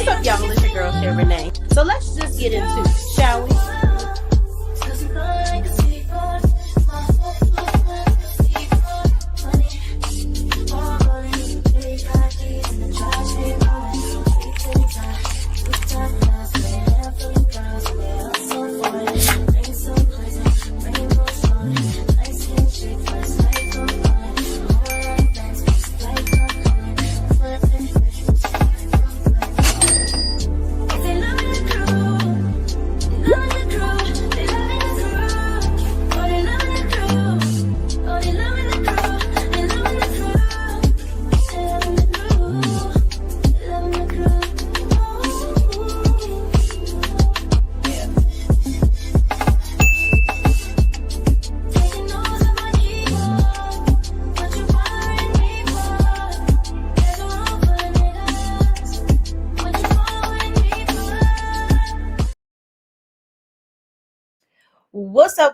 What's up, y'all? It's your girl, Shay Renee. So let's just get into it, shall we?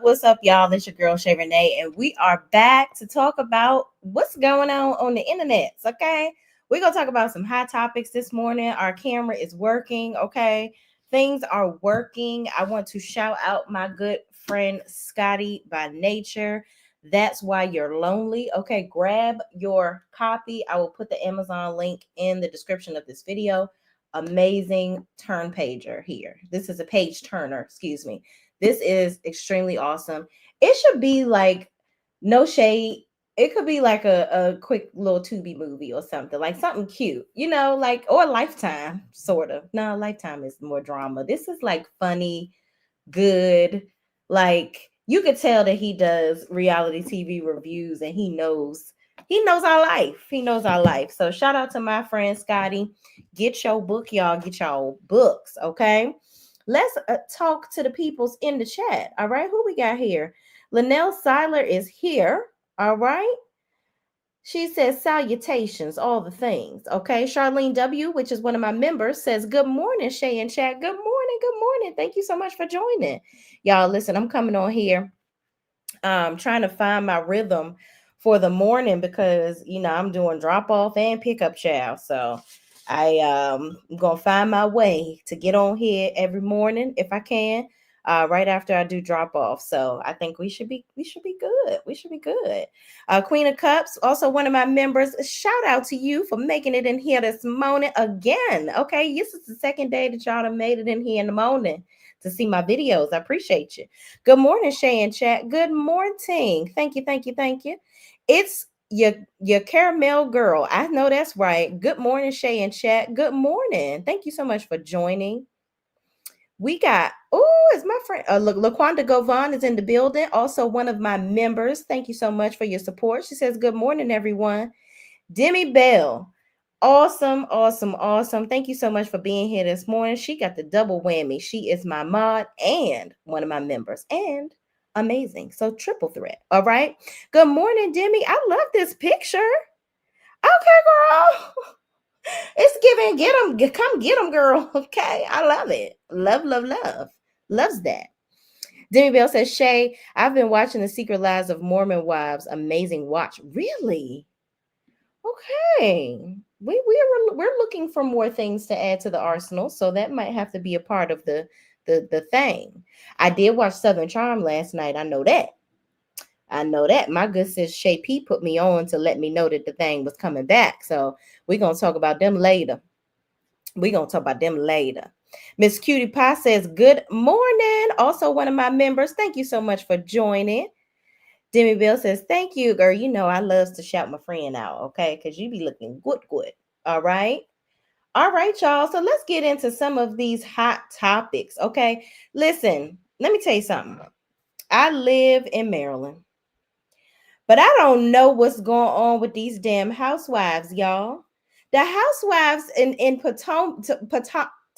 What's up, y'all? It's your girl, Shay Renee, and we are back to talk about what's going on the internet, okay? We're going to talk about some hot topics this morning. Our camera is working, okay? Things are working. I want to shout out my good friend, Scotty by Nature. That's Why You're Lonely. Okay, grab your copy. I will put the Amazon link in the description of this video. Amazing turn pager here. This is a page turner, excuse me. This is extremely awesome. It should be like, no shade. It could be like a quick little Tubi movie or something, like something cute, like, or Lifetime, sort of. No, Lifetime is more drama. This is like funny, good. Like, you could tell that he does reality TV reviews and he knows our life. He knows our life. So shout out to my friend Scotty. Get your book, y'all. Get y'all books, okay? Let's talk to the peoples in the chat. All right, who we got here? Linnell Seiler is here. All right. She says salutations, all the things. Okay. Charlene W., which is one of my members, says good morning, Shay and chat. Good morning. Good morning. Thank you so much for joining. Y'all, listen, I'm coming on here trying to find my rhythm for the morning because, I'm doing drop off and pickup child. So I'm gonna find my way to get on here every morning if I can, right after I do drop off. So I think we should be good. We should be good. Queen of Cups, also one of my members. Shout out to you for making it in here this morning again. Okay, this is the second day that y'all have made it in here in the morning to see my videos. I appreciate you. Good morning, Shay and chat. Good morning. Thank you. It's your caramel girl. I know that's right. Good morning, Shay and chat. Good morning. Thank you so much for joining. We got, it's my friend LaQuanda Govan is in the building. Also one of my members. Thank you so much for your support. She says, good morning, everyone. Demi Bell. Awesome. Thank you so much for being here this morning. She got the double whammy. She is my mod and one of my members. And amazing. So triple threat. All right. Good morning, Demi. I love this picture. Okay, girl. It's giving, get them, come get them, girl. Okay. I love it. Love. Loves that. Demi Bell says, Shay, I've been watching The Secret Lives of Mormon Wives. Amazing watch. Really? Okay. We're looking for more things to add to the arsenal. So that might have to be a part of the thing. I did watch Southern Charm last night. I know that. My good sis Shay P put me on to let me know that the thing was coming back. So we're going to talk about them later. Miss Cutie Pie says, good morning. Also one of my members. Thank you so much for joining. Demi Bell says, thank you, girl. I love to shout my friend out, okay? Because you be looking good. All right, y'all. So let's get into some of these hot topics, okay? Listen, let me tell you something. I live in Maryland, but I don't know what's going on with these damn housewives, y'all. The housewives in Potomac,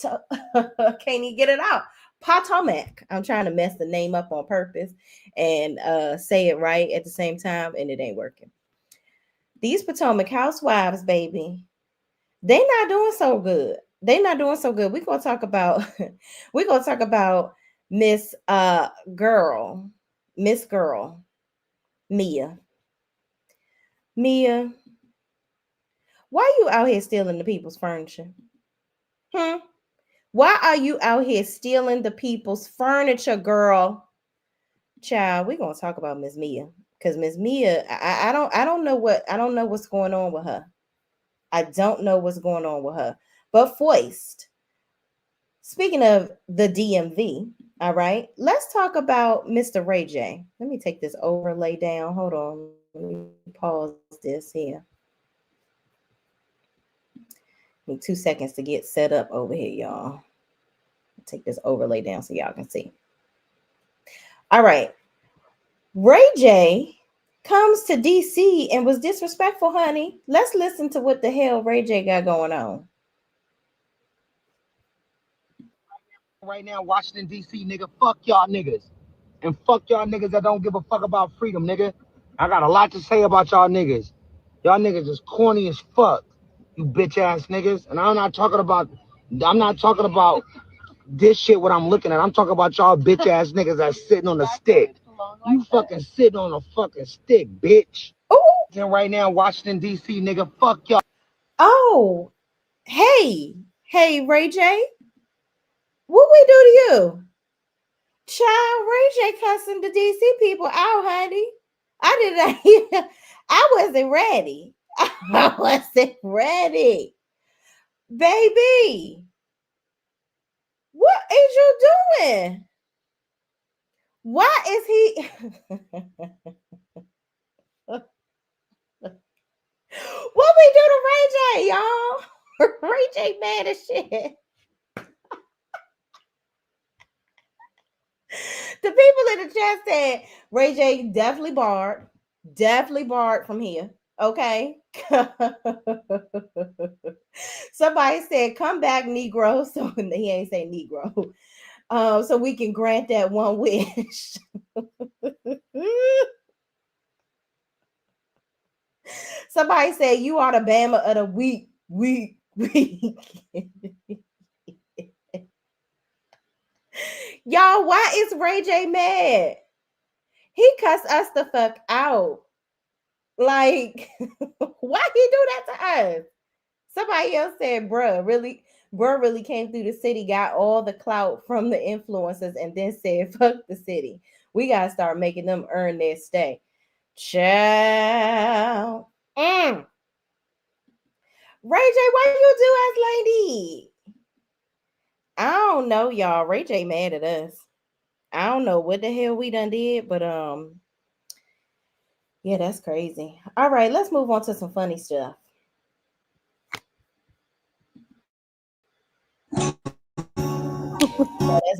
can't even get it out. Potomac. I'm trying to mess the name up on purpose and say it right at the same time, and it ain't working. These Potomac housewives, baby, they're not doing so good. We're gonna talk about Miss Girl, Mia. Mia, why you out here stealing the people's furniture? Hmm. Why are you out here stealing the people's furniture, girl? Child, we're gonna talk about Miss Mia. Because Miss Mia, I don't know what's going on with her. I don't know what's going on with her. But Foist, speaking of the DMV, all right, let's talk about Mr. Ray J. Let me take this overlay down. Hold on. Let me pause this here. Need 2 seconds to get set up over here, y'all. Take this overlay down so y'all can see. All right. Ray J comes to DC and was disrespectful, honey. Let's listen to what the hell Ray J got going on. Right now, Washington, D.C., nigga, fuck y'all niggas. And fuck y'all niggas that don't give a fuck about freedom, nigga. I got a lot to say about y'all niggas. Y'all niggas is corny as fuck, you bitch ass niggas. And I'm not talking about this shit what I'm looking at. I'm talking about y'all bitch ass niggas that's sitting on the stick. You fucking sitting on a fucking stick, bitch. Oh, And right now, Washington, D.C., nigga, fuck y'all. oh, hey, Ray J, what we do to you? Child, Ray J cussing the DC people out, honey. I did not hear. I wasn't ready. I wasn't ready. Baby, what is you doing? Why is he? What we do to Ray J, y'all? Ray J mad as shit. The people in the chat said Ray J definitely barred from here. Okay. Somebody said, "Come back, Negro." So he ain't say Negro. So we can grant that one wish. Somebody said, "You are the Bama of the week." Y'all, why is Ray J mad? He cussed us the fuck out. Like, why he do that to us? Somebody else said, bruh really came through the city, got all the clout from the influencers, and then said, fuck the city. We gotta start making them earn their stay. Child. Ray J, why you do us lady? I don't know, y'all. Ray J mad at us. I don't know what the hell we done did, but yeah, that's crazy. All right, let's move on to some funny stuff. That's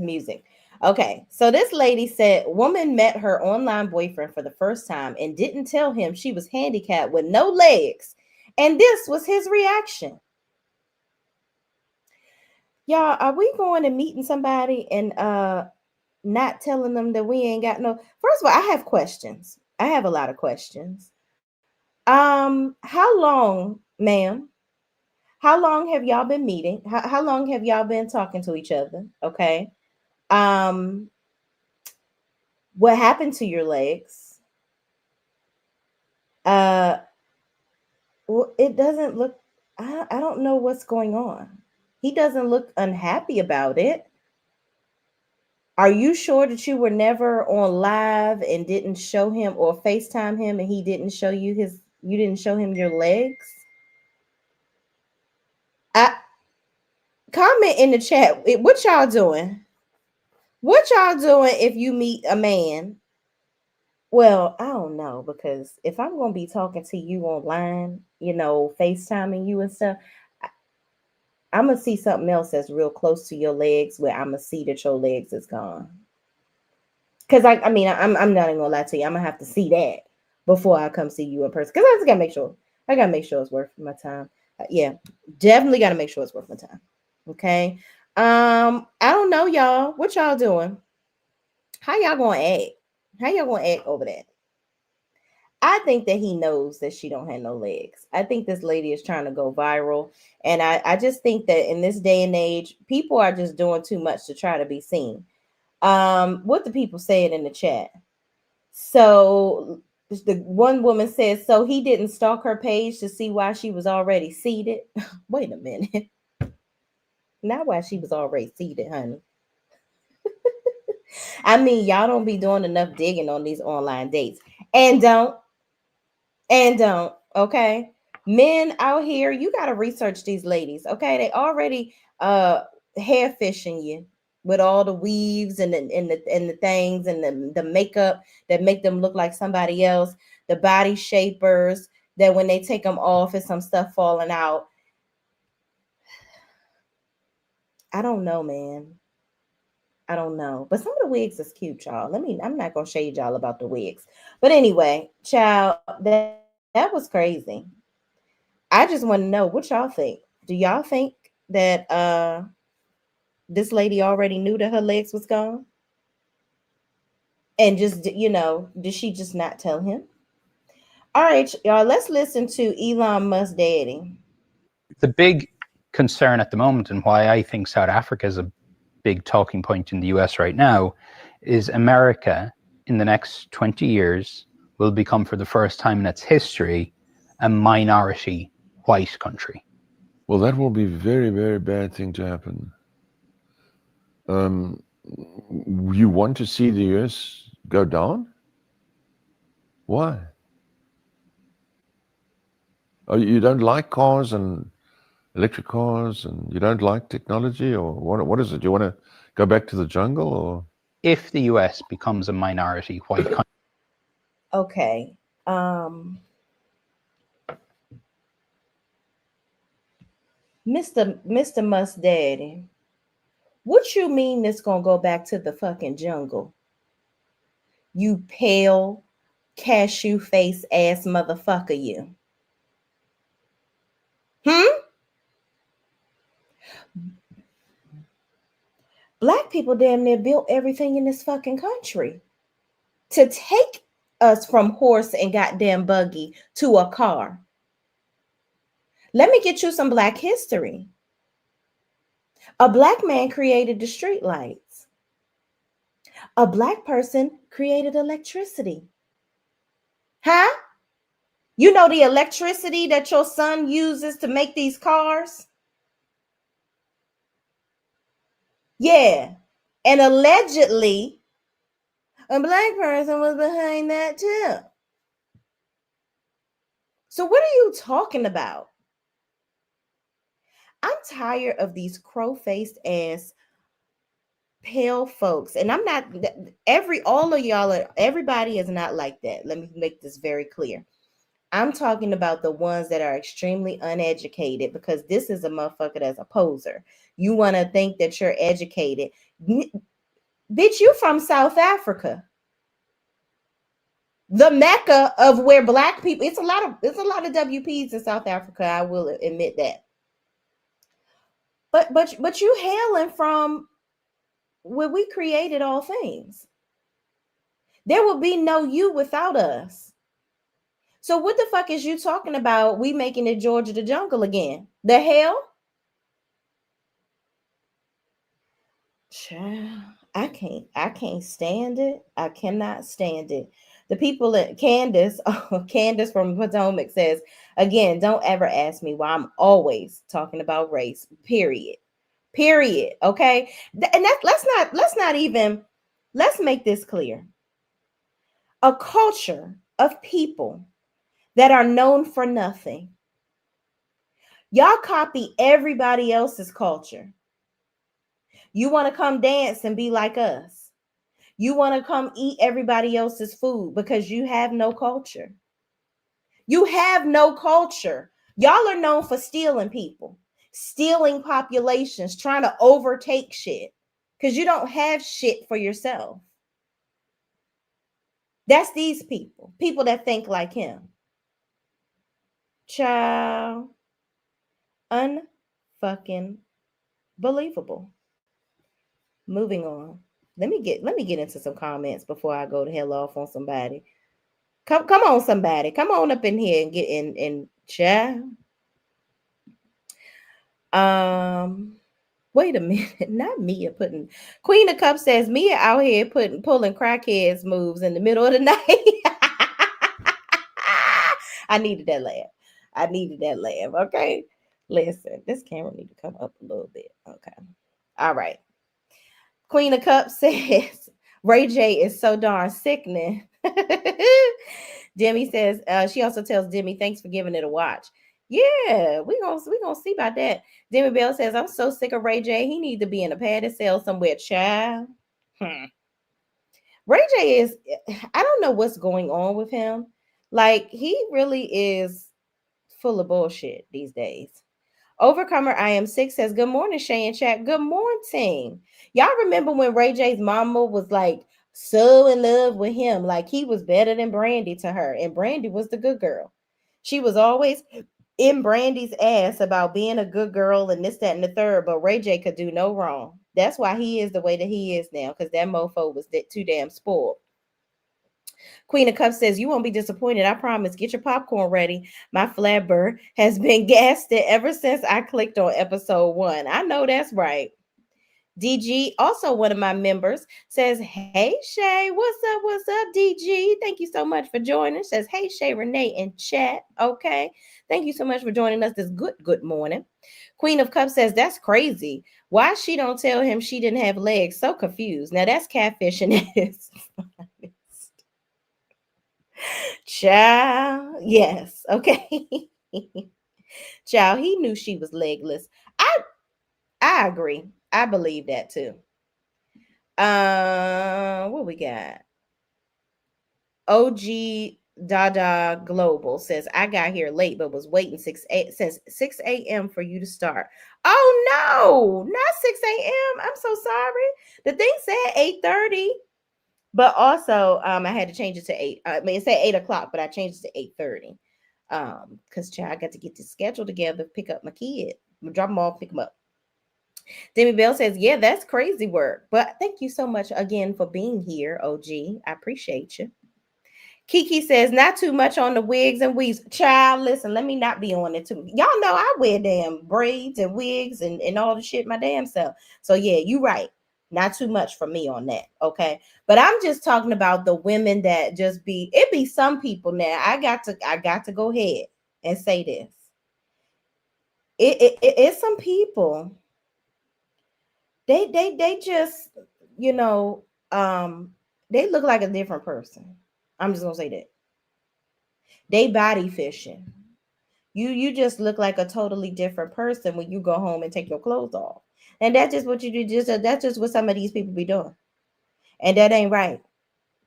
music. Okay, so this lady said woman met her online boyfriend for the first time and didn't tell him she was handicapped with no legs. And this was his reaction. Y'all, are we going and meeting somebody and not telling them that we ain't got no? First of all, I have questions. I have a lot of questions. How long, ma'am? How long have y'all been meeting? How long have y'all been talking to each other? Okay. Um, what happened to your legs? Uh, it doesn't look. I don't know what's going on. He doesn't look unhappy about it. Are you sure that you were never on live and didn't show him or FaceTime him and he didn't show you his? You didn't show him your legs. I comment in the chat. What y'all doing? What y'all doing if you meet a man? Well, I don't know because if I'm gonna be talking to you online, FaceTiming you and stuff, I'm gonna see something else that's real close to your legs where I'm gonna see that your legs is gone. Cause I mean, I'm not even gonna lie to you. I'm gonna have to see that before I come see you in person. Cause I just gotta make sure. I gotta make sure it's worth my time. Yeah, definitely gotta make sure it's worth my time. Okay. I don't know, y'all. What y'all doing? How y'all gonna act? How y'all gonna act over that? I think that he knows that she don't have no legs. I think this lady is trying to go viral. And I just think that in this day and age, people are just doing too much to try to be seen. What the people saying in the chat? So the one woman says, so he didn't stalk her page to see why she was already seated. Wait a minute. Not while she was already seated, honey. I mean, y'all don't be doing enough digging on these online dates. And don't, and don't, okay? Men out here, you gotta research these ladies, okay? They already hair fishing you with all the weaves and the things and the makeup that make them look like somebody else, the body shapers that when they take them off it's some stuff falling out. I don't know, man. I don't know. But some of the wigs is cute, y'all. I'm not gonna shade y'all about the wigs. But anyway, child, that was crazy. I just want to know what y'all think. Do y'all think that this lady already knew that her legs was gone? And just did she just not tell him? All right, y'all, let's listen to Elon Musk daddy. The big concern at the moment, and why I think South Africa is a big talking point in the US right now, is America in the next 20 years will become, for the first time in its history, a minority white country. Well, that will be very, very bad thing to happen. You want to see the US go down? Why? Oh, you don't like cars and electric cars, and you don't like technology, or what is it? You want to go back to the jungle, or? If the US becomes a minority white country. Okay. Mr. Musk daddy, what you mean it's gonna go back to the fucking jungle? You pale cashew face ass motherfucker, you. Black people damn near built everything in this fucking country to take us from horse and goddamn buggy to a car. Let me get you some black history. A black man created the street lights. A black person created electricity. Huh? You know the electricity that your son uses to make these cars? Yeah. And allegedly, a black person was behind that too. So what are you talking about? I'm tired of these crow-faced ass pale folks. And I'm not all of y'all everybody is not like that. Let me make this very clear. I'm talking about the ones that are extremely uneducated, because this is a motherfucker that's a poser. You want to think that you're educated. Bitch, you from South Africa. The mecca of where black people, it's a lot of WPs in South Africa, I will admit that. But you hailing from where we created all things. There will be no you without us. So what the fuck is you talking about? We making it Georgia the jungle again? The hell? I can't stand it. I cannot stand it. The people at Candace, Candace from Potomac says, again, don't ever ask me why I'm always talking about race. Period. Okay. And let's make this clear. A culture of people that are known for nothing. Y'all copy everybody else's culture. You want to come dance and be like us. You want to come eat everybody else's food because you have no culture. You have no culture. Y'all are known for stealing people, stealing populations, trying to overtake shit because you don't have shit for yourself. That's these people that think like him. Child, unfucking believable. Moving on. Let me get into some comments before I go to hell off on somebody. Come on, somebody. Come on up in here and get in chat. Wait a minute. Not Mia putting Queen of Cups says Mia out here pulling crackheads moves in the middle of the night. I needed that laugh. Okay. Listen, this camera need to come up a little bit. Okay. All right. Queen of Cups says Ray J is so darn sickening. Demi says she also tells Demi thanks for giving it a watch. Yeah, we gonna see about that. Demi Bell says I'm so sick of Ray J. He needs to be in a padded cell somewhere, child. Ray J is I don't know what's going on with him. Like he really is full of bullshit these days. Overcomer I am sick says, good morning, Shay and chat. Good morning. Y'all remember when Ray J's mama was like so in love with him, like he was better than Brandy to her, and Brandy was the good girl. She was always in Brandy's ass about being a good girl and this, that, and the third, but Ray J could do no wrong. That's why he is the way that he is now, because that mofo was too damn spoiled. Queen of Cups says, you won't be disappointed. I promise. Get your popcorn ready. My flabber has been gassed ever since I clicked on episode 1. I know that's right. DG, also one of my members, says, hey, Shay. What's up? What's up, DG? Thank you so much for joining. Says, hey, Shay Renee in chat. Okay. Thank you so much for joining us this good morning. Queen of Cups says, that's crazy. Why she don't tell him she didn't have legs? So confused. Now that's catfishing. Child, yes, okay. Child, he knew she was legless. I agree. I believe that too. What we got? OG Dada Global says, I got here late, but was waiting since 6 a.m. for you to start. Oh no, not 6 a.m. I'm so sorry. The thing said 8:30. But also, I had to change it to 8. I mean, it said 8 o'clock, but I changed it to 8:30. Because I got to get the schedule together, pick up my kid, drop them off, pick them up. Demi Bell says, yeah, that's crazy work. But thank you so much again for being here, OG. I appreciate you. Kiki says, not too much on the wigs and weaves. Child, listen, let me not be on it too. Y'all know I wear damn braids and wigs and all the shit my damn self. So yeah, you right. Not too much for me on that. Okay. But I'm just talking about the women that just it be some people now. I got to go ahead and say this. It's some people. They just, you know, they look like a different person. I'm just gonna say that. They body fishing. You just look like a totally different person when you go home and take your clothes off. And that's just what you do. That's just what some of these people be doing. And that ain't right.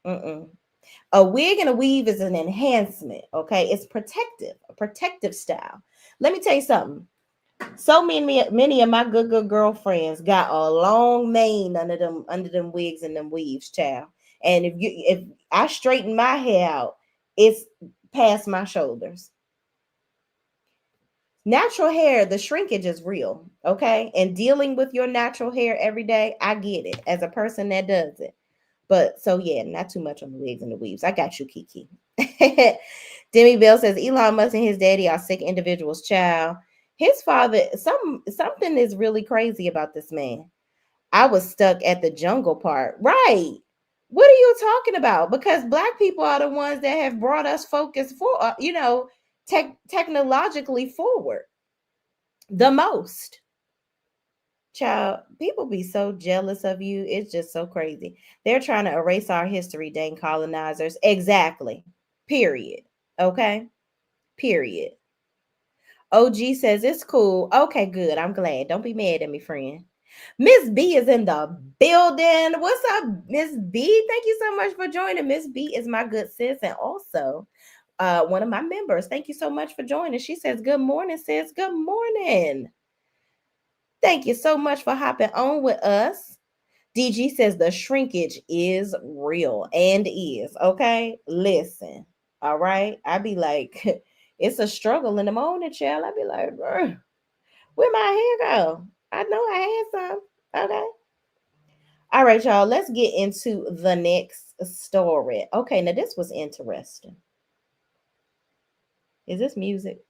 A wig and a weave is an enhancement, okay? It's a protective style. Let me tell you something. So many of my good girlfriends got a long mane under them wigs and them weaves, child. And if I straighten my hair out, it's past my shoulders. Natural hair, the shrinkage is real, okay? And dealing with your natural hair every day, I get it as a person that does it. But so yeah, not too much on the wigs and the weaves. I got you, Kiki. Demi Bell says Elon Musk and his daddy are sick individuals, child. His father, something is really crazy about this man. I was stuck at the jungle part. Right. What are you talking about? Because black people are the ones that have brought us focus for, technologically forward the most. Child, people be so jealous of you. It's just so crazy. They're trying to erase our history, dang colonizers. Exactly. Period. Okay. Period. OG says it's cool. Okay, good. I'm glad. Don't be mad at me, friend. Miss B is in the building. What's up, Miss B? Thank you so much for joining. Miss B is my good sis and also one of my members. Thank you so much for joining. She says, good morning, sis. Good morning. Thank you so much for hopping on with us. DG says the shrinkage is real and is. Okay, listen. All right. I be like, it's a struggle in the morning, child. I be like, where my hair go? I know I had some. Okay. All right, y'all. Let's get into the next story. Okay, now this was interesting. Is this music?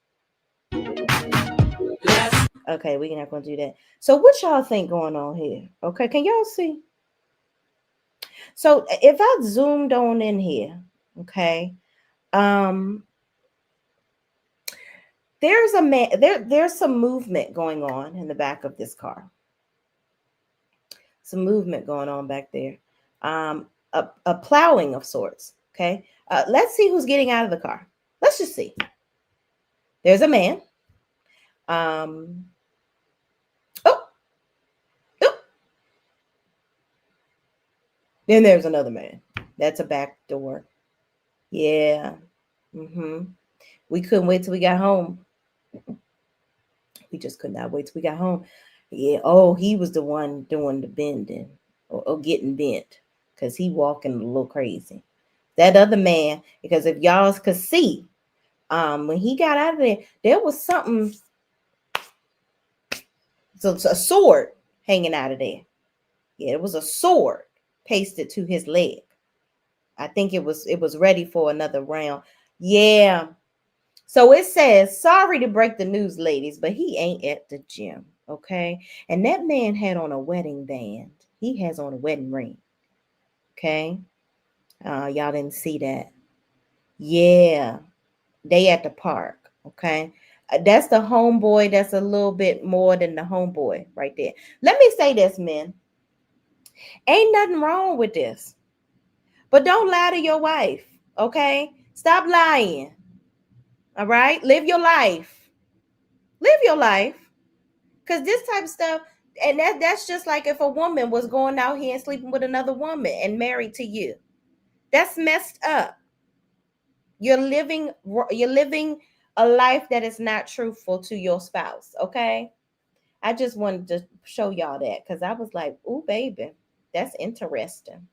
Okay, we're not gonna do that. So what y'all think going on here? Okay, can y'all see? So if I zoomed on in here, okay, there's a man there's some movement going on in the back of this car. Some movement going on back there. A plowing of sorts. Okay. Let's see who's getting out of the car. Let's just see. There's a man. Oh. Then there's another man. That's a back door. Yeah. We couldn't wait till we got home. We just could not wait till we got home. Yeah. Oh, he was the one doing the bending or getting bent because he walking a little crazy. That other man, because if y'all could see, when he got out of there, there was something, so a sword hanging out of there. Yeah, it was a sword pasted to his leg. I think it was ready for another round. Yeah. So it says, sorry to break the news, ladies, but he ain't at the gym. Okay. And that man had on a wedding band. He has on a wedding ring. Okay. Y'all didn't see that. Yeah. They at the park. Okay. That's the homeboy. That's a little bit more than the homeboy right there. Let me say this, men. Ain't nothing wrong with this. But don't lie to your wife. Okay. Stop lying. All right. Live your life. Live your life. Because this type of stuff, and that's just like if a woman was going out here and sleeping with another woman and married to you. That's messed up. You're living a life that is not truthful to your spouse, okay? I just wanted to show y'all that because I was like, ooh, baby, that's interesting.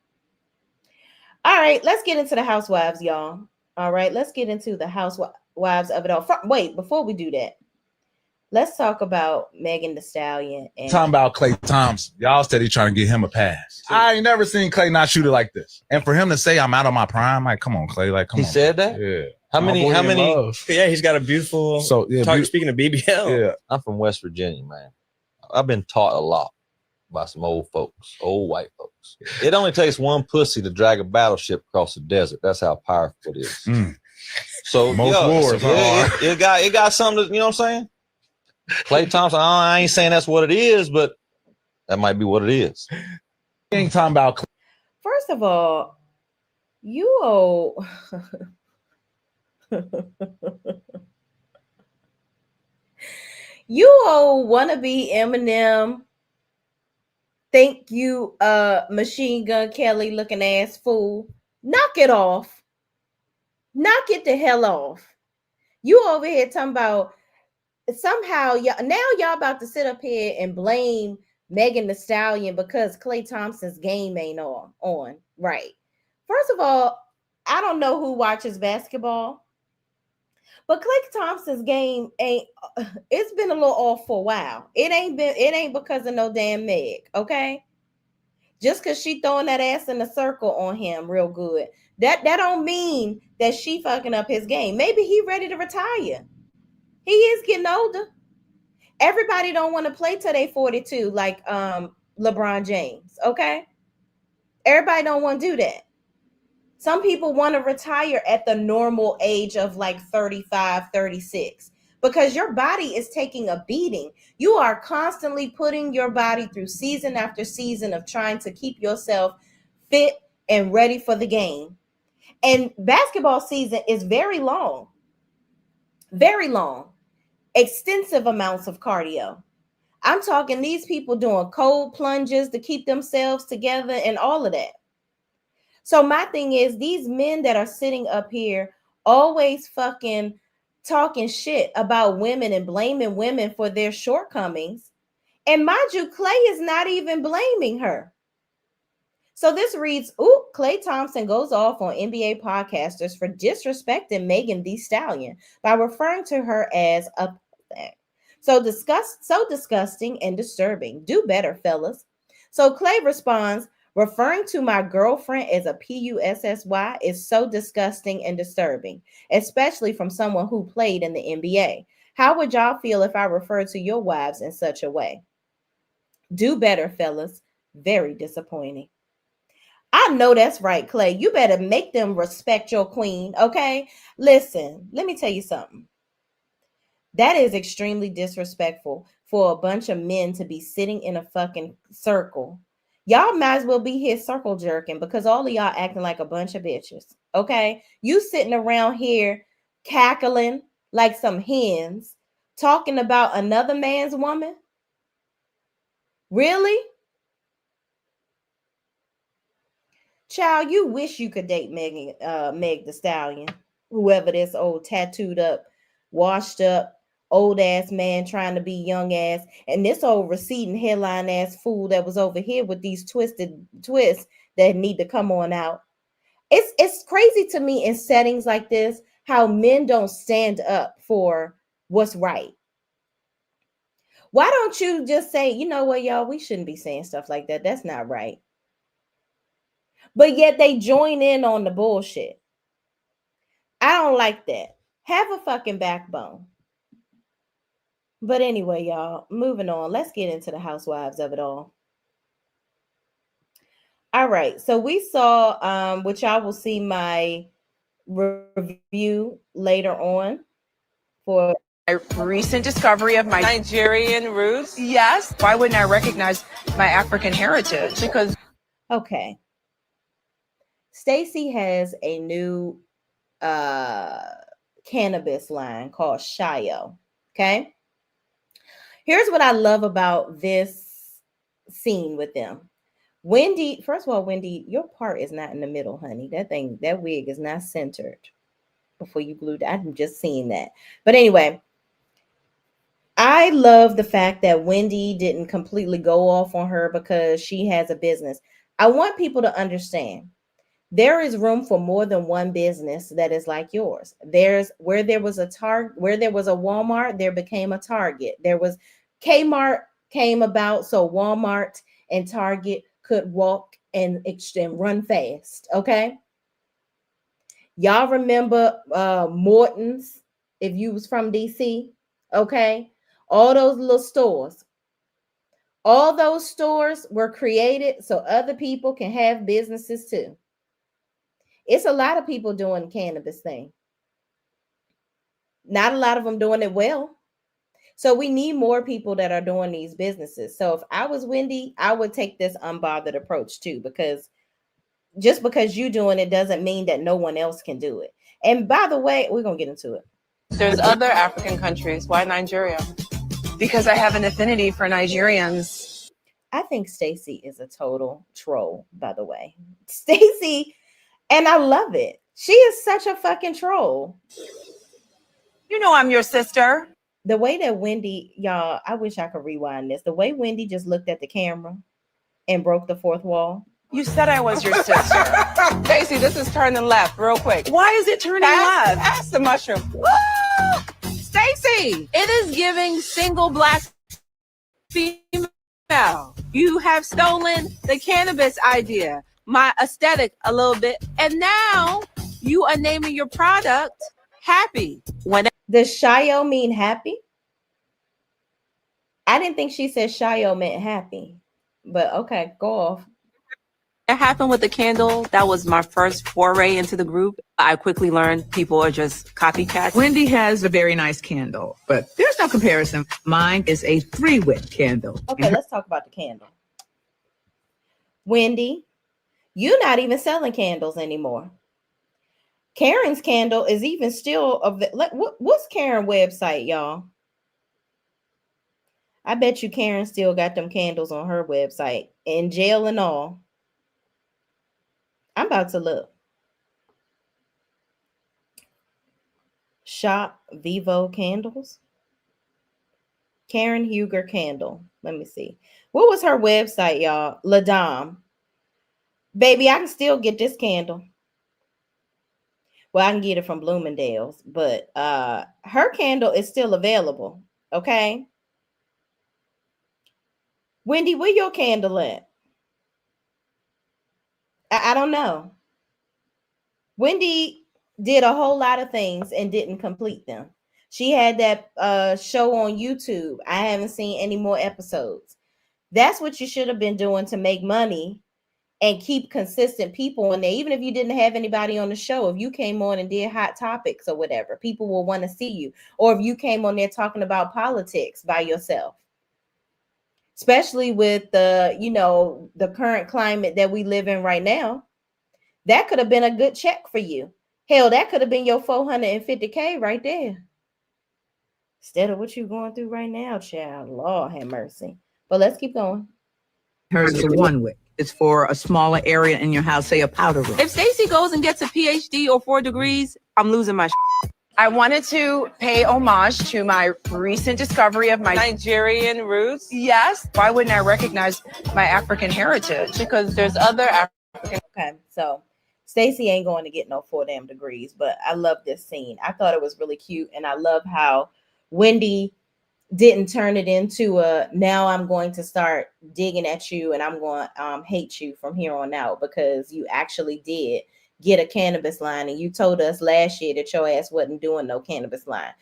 All right, let's get into the housewives, y'all. All right, let's get into the housewives of it all. Wait, before we do that, let's talk about Megan Thee Stallion. And talking about Klay Thompson. Y'all steady trying to get him a pass. I ain't never seen Klay not shoot it like this. And for him to say I'm out of my prime, like, come on, Klay. Like, come on. He said that? Yeah. How many? Yeah, he's got a beautiful. So yeah, speaking of BBL. Yeah. I'm from West Virginia, man. I've been taught a lot by some old folks, old white folks. It only takes one pussy to drag a battleship across the desert. That's how powerful it is. So most wars, it got something to, you know what I'm saying? Klay Thompson, I ain't saying that's what it is, but that might be what it is. Ain't talking about. First of all, you owe wannabe Eminem. Think you Machine Gun Kelly looking ass fool. Knock it off. Knock it the hell off. You over here talking about somehow y'all about to sit up here and blame Megan Thee Stallion because Klay Thompson's game ain't on. Right. First of all, I don't know who watches basketball, but Klay Thompson's game it's been a little off for a while. It ain't because of no damn Meg, okay? Just because she throwing that ass in a circle on him real good. That don't mean that she fucking up his game. Maybe he ready to retire. He is getting older. Everybody don't want to play till they 42 like LeBron James, okay? Everybody don't want to do that. Some people want to retire at the normal age of like 35, 36 because your body is taking a beating. You are constantly putting your body through season after season of trying to keep yourself fit and ready for the game. And basketball season is very long. Very long. Extensive amounts of cardio. I'm talking these people doing cold plunges to keep themselves together and all of that. So my thing is, these men that are sitting up here always fucking talking shit about women and blaming women for their shortcomings. And mind you, Klay is not even blaming her. So this reads, Klay Thompson goes off on NBA podcasters for disrespecting Megan Thee Stallion by referring to her as a so disgusting and disturbing. Do better, fellas. So Klay responds, referring to my girlfriend as a pussy is so disgusting and disturbing, especially from someone who played in the NBA. How would y'all feel if I referred to your wives in such a way? Do better, fellas. Very disappointing. I know that's right, Klay. You better make them respect your queen, okay? Listen, let me tell you something. That is extremely disrespectful for a bunch of men to be sitting in a fucking circle. Y'all might as well be here circle jerking because all of y'all acting like a bunch of bitches. Okay? You sitting around here cackling like some hens, talking about another man's woman? Really? Child, you wish you could date Meg the Stallion, whoever this old tattooed up, washed up, old ass man trying to be young ass, and this old receding headline ass fool that was over here with these twisted twists that need to come on out. It's crazy to me in settings like this how men don't stand up for what's right. Why don't you just say, you know what, y'all, we shouldn't be saying stuff like that. That's not right. But yet they join in on the bullshit. I don't like that. Have a fucking backbone. But anyway, y'all, moving on. Let's get into the housewives of it all. All right. So we saw, which y'all will see my review later on for a recent discovery of my Nigerian roots. Yes. Why wouldn't I recognize my African heritage? Because okay. Stacey has a new cannabis line called Shyo. Okay. Here's what I love about this scene with them. Wendy, first of all, Wendy, your part is not in the middle, honey. That wig is not centered before you glued it. I'm just seeing that. But anyway, I love the fact that Wendy didn't completely go off on her because she has a business. I want people to understand there is room for more than one business that is like yours. There's where there was a Walmart, there became a Target. There was Kmart came about so Walmart and Target could walk and run fast. Okay. Y'all remember Morton's if you was from DC. Okay. All those little stores. All those stores were created so other people can have businesses too. It's a lot of people doing cannabis thing. Not a lot of them doing it well. So we need more people that are doing these businesses. So if I was Wendy, I would take this unbothered approach too, because just because you're doing it doesn't mean that no one else can do it. And by the way, we're going to get into it. there's other African countries. Why Nigeria? Because I have an affinity for Nigerians. I think Stacey is a total troll, by the way. Stacey, and I love it. She is such a fucking troll. You know I'm your sister. The way that Wendy, y'all, I wish I could rewind this. The way Wendy just looked at the camera and broke the fourth wall. You said I was your sister. Stacey, this is turning left real quick. Why is it turning left? Pass the mushroom. Stacey, it is giving single black female. You have stolen the cannabis idea, my aesthetic a little bit, and now you are naming your product Happy. Does Shyo mean happy? I didn't think she said Shyo meant happy, but okay, go off. It happened with the candle. That was my first foray into the group. I quickly learned people are just copycats. Wendy has a very nice candle, but there's no comparison. Mine is a 3-wick candle. Okay, let's talk about the candle. Wendy, you're not even selling candles anymore. Karen's candle is even still what's Karen's website, y'all? I bet you Karen still got them candles on her website, in jail and all. I'm about to look. Shop Vivo candles. Karen Huger candle. Let me see. What was her website, y'all? Ladam. Baby, I can still get this candle. Well, I can get it from Bloomingdale's, but her candle is still available. Okay. Wendy, where your candle at? I don't know. Wendy did a whole lot of things and didn't complete them. She had that show on YouTube. I haven't seen any more episodes. That's what you should have been doing to make money and keep consistent people in there. Even if you didn't have anybody on the show, if you came on and did hot topics or whatever, people will want to see you. Or if you came on there talking about politics by yourself, especially with the, you know, the current climate that we live in right now, that could have been a good check for you. Hell, that could have been your 450K right there. Instead of what you're going through right now, child. Lord have mercy. But let's keep going. Hers is one wick. It's for a smaller area in your house, say a powder room. If Stacey goes and gets a PhD or 4 degrees, I'm losing my I wanted to pay homage to my recent discovery of my Nigerian roots. Yes. Why wouldn't I recognize my African heritage? Because there's other African. Okay, so Stacey ain't going to get no 4 damn degrees, but I love this scene. I thought it was really cute, and I love how Wendy didn't turn it into a now I'm going to start digging at you and I'm going to hate you from here on out, because you actually did get a cannabis line, and you told us last year that your ass wasn't doing no cannabis line.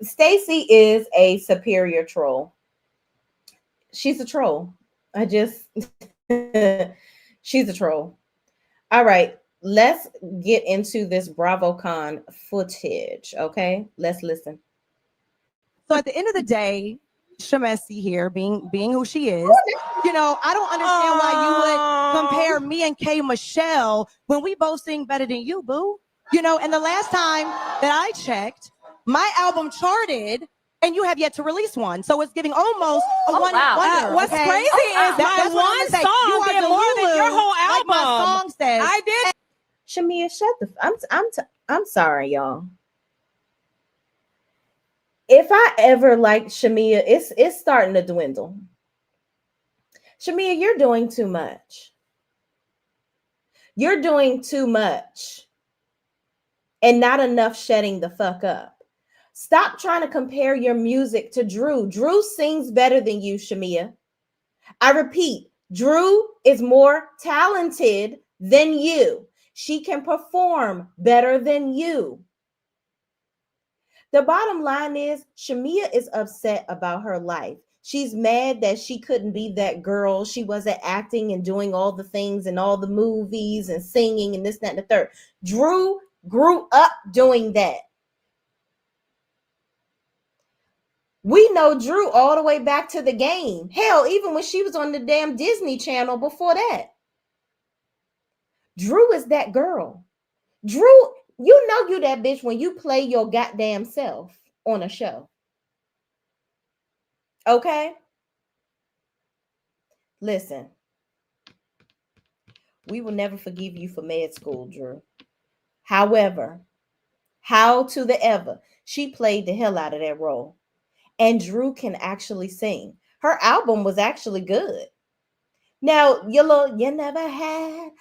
Stacey is a superior troll. She's a troll. She's a troll. All right, let's get into this BravoCon footage. Okay, let's listen. So at the end of the day, Shamesi here, being who she is, you know, I don't understand why you would compare me and K Michelle when we both sing better than you, boo. You know, and the last time that I checked, my album charted, and you have yet to release one. So it's giving almost a one wonder. What's crazy is my one song did more than your whole album. Like my song says. I did. Shamia, shut the. I'm sorry, y'all. If I ever liked Shamia, it's starting to dwindle. Shamia, you're doing too much. You're doing too much. And not enough shutting the fuck up. Stop trying to compare your music to Drew. Drew sings better than you, Shamia. I repeat, Drew is more talented than you. She can perform better than you. The bottom line is Shamia is upset about her life. She's mad that she couldn't be that girl. She wasn't acting and doing all the things and all the movies and singing and this, that, and the third. Drew grew up doing that. We know Drew all the way back to the game. Hell, even when she was on the damn Disney Channel before that. Drew is that girl. Drew, you know you that bitch when you play your goddamn self on a show. Okay? Listen. We will never forgive you for med school, Drew. However, how to the ever, she played the hell out of that role. And Drew can actually sing. Her album was actually good. Now, you never had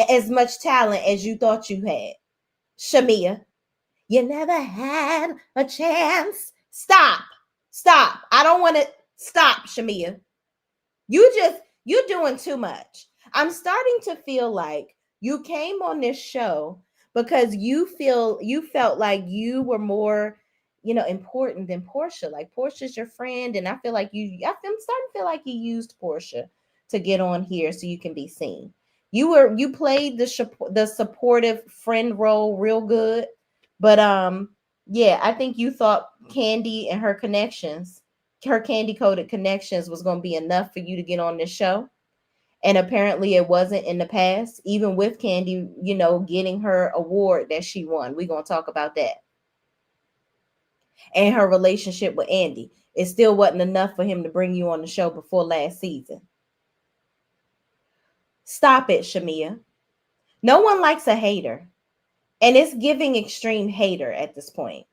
as much talent as you thought you had. Shamia, you never had a chance. Stop. I don't want to stop, Shamia. You're doing too much. I'm starting to feel like you came on this show because you felt like you were more, important than Porsha. Like Porsha's your friend, and I'm starting to feel like you used Porsha to get on here so you can be seen. You played the supportive friend role real good, but yeah, I think you thought Candy and her connections, her candy coated connections, was going to be enough for you to get on this show. And apparently it wasn't in the past, even with Candy, getting her award that she won. We're going to talk about that. And her relationship with Andy. It still wasn't enough for him to bring you on the show before last season. Stop it, Shamia. No one likes a hater. And it's giving extreme hater at this point.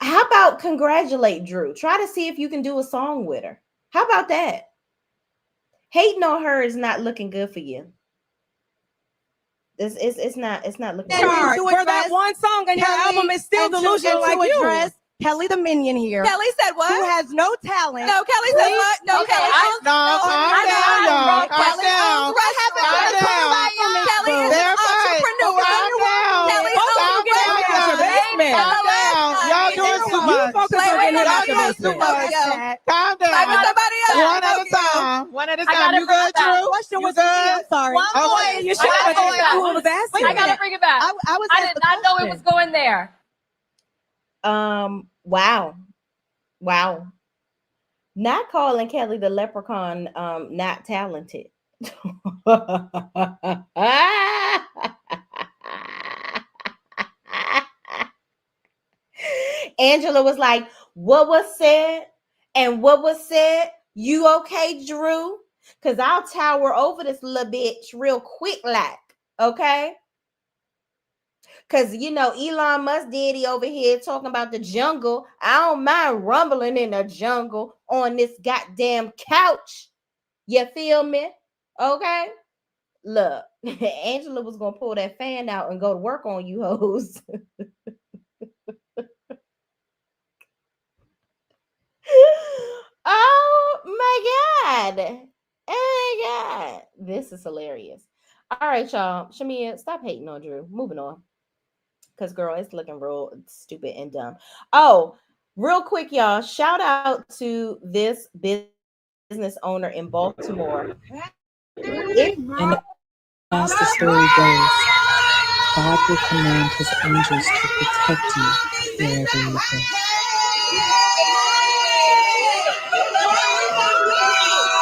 How about congratulate Drew? Try to see if you can do a song with her. How about that? Hating on her is not looking good for you. It's not looking good. For that one song on your album is still delusional like you. Kelly the Minion here. Kelly said what? Who has no talent. No, Kelly said what? No, Kelly. Calm down, y'all. Calm down. Kelly is an entrepreneur. Kelly is Y'all doing too much. Y'all doing too much. Calm down. One at a time. One at a I time. gotta You bring good, it back. Drew? Question You was me. I'm good? sorry. One Okay. point. You should One have point. taken who was asking. Wait a I gotta minute. bring it back. I was I asked did the not know it question. was going there. Wow. Not calling Kelly the leprechaun not talented. Angela was like, what was said and what was said? You okay, Drew? Because I'll tower over this little bitch real quick, like, okay? Because, you know, Elon Musk daddy over here talking about the jungle. I don't mind rumbling in the jungle on this goddamn couch. You feel me? Okay? Look, Angela was going to pull that fan out and go to work on you hoes. Oh my God. Oh my God. This is hilarious. All right, y'all. Shamia, stop hating on Drew. Moving on. Because, girl, it's looking real stupid and dumb. Oh, real quick, y'all. Shout out to this business owner in Baltimore. And as the story goes, God will command his angels to protect you wherever you go.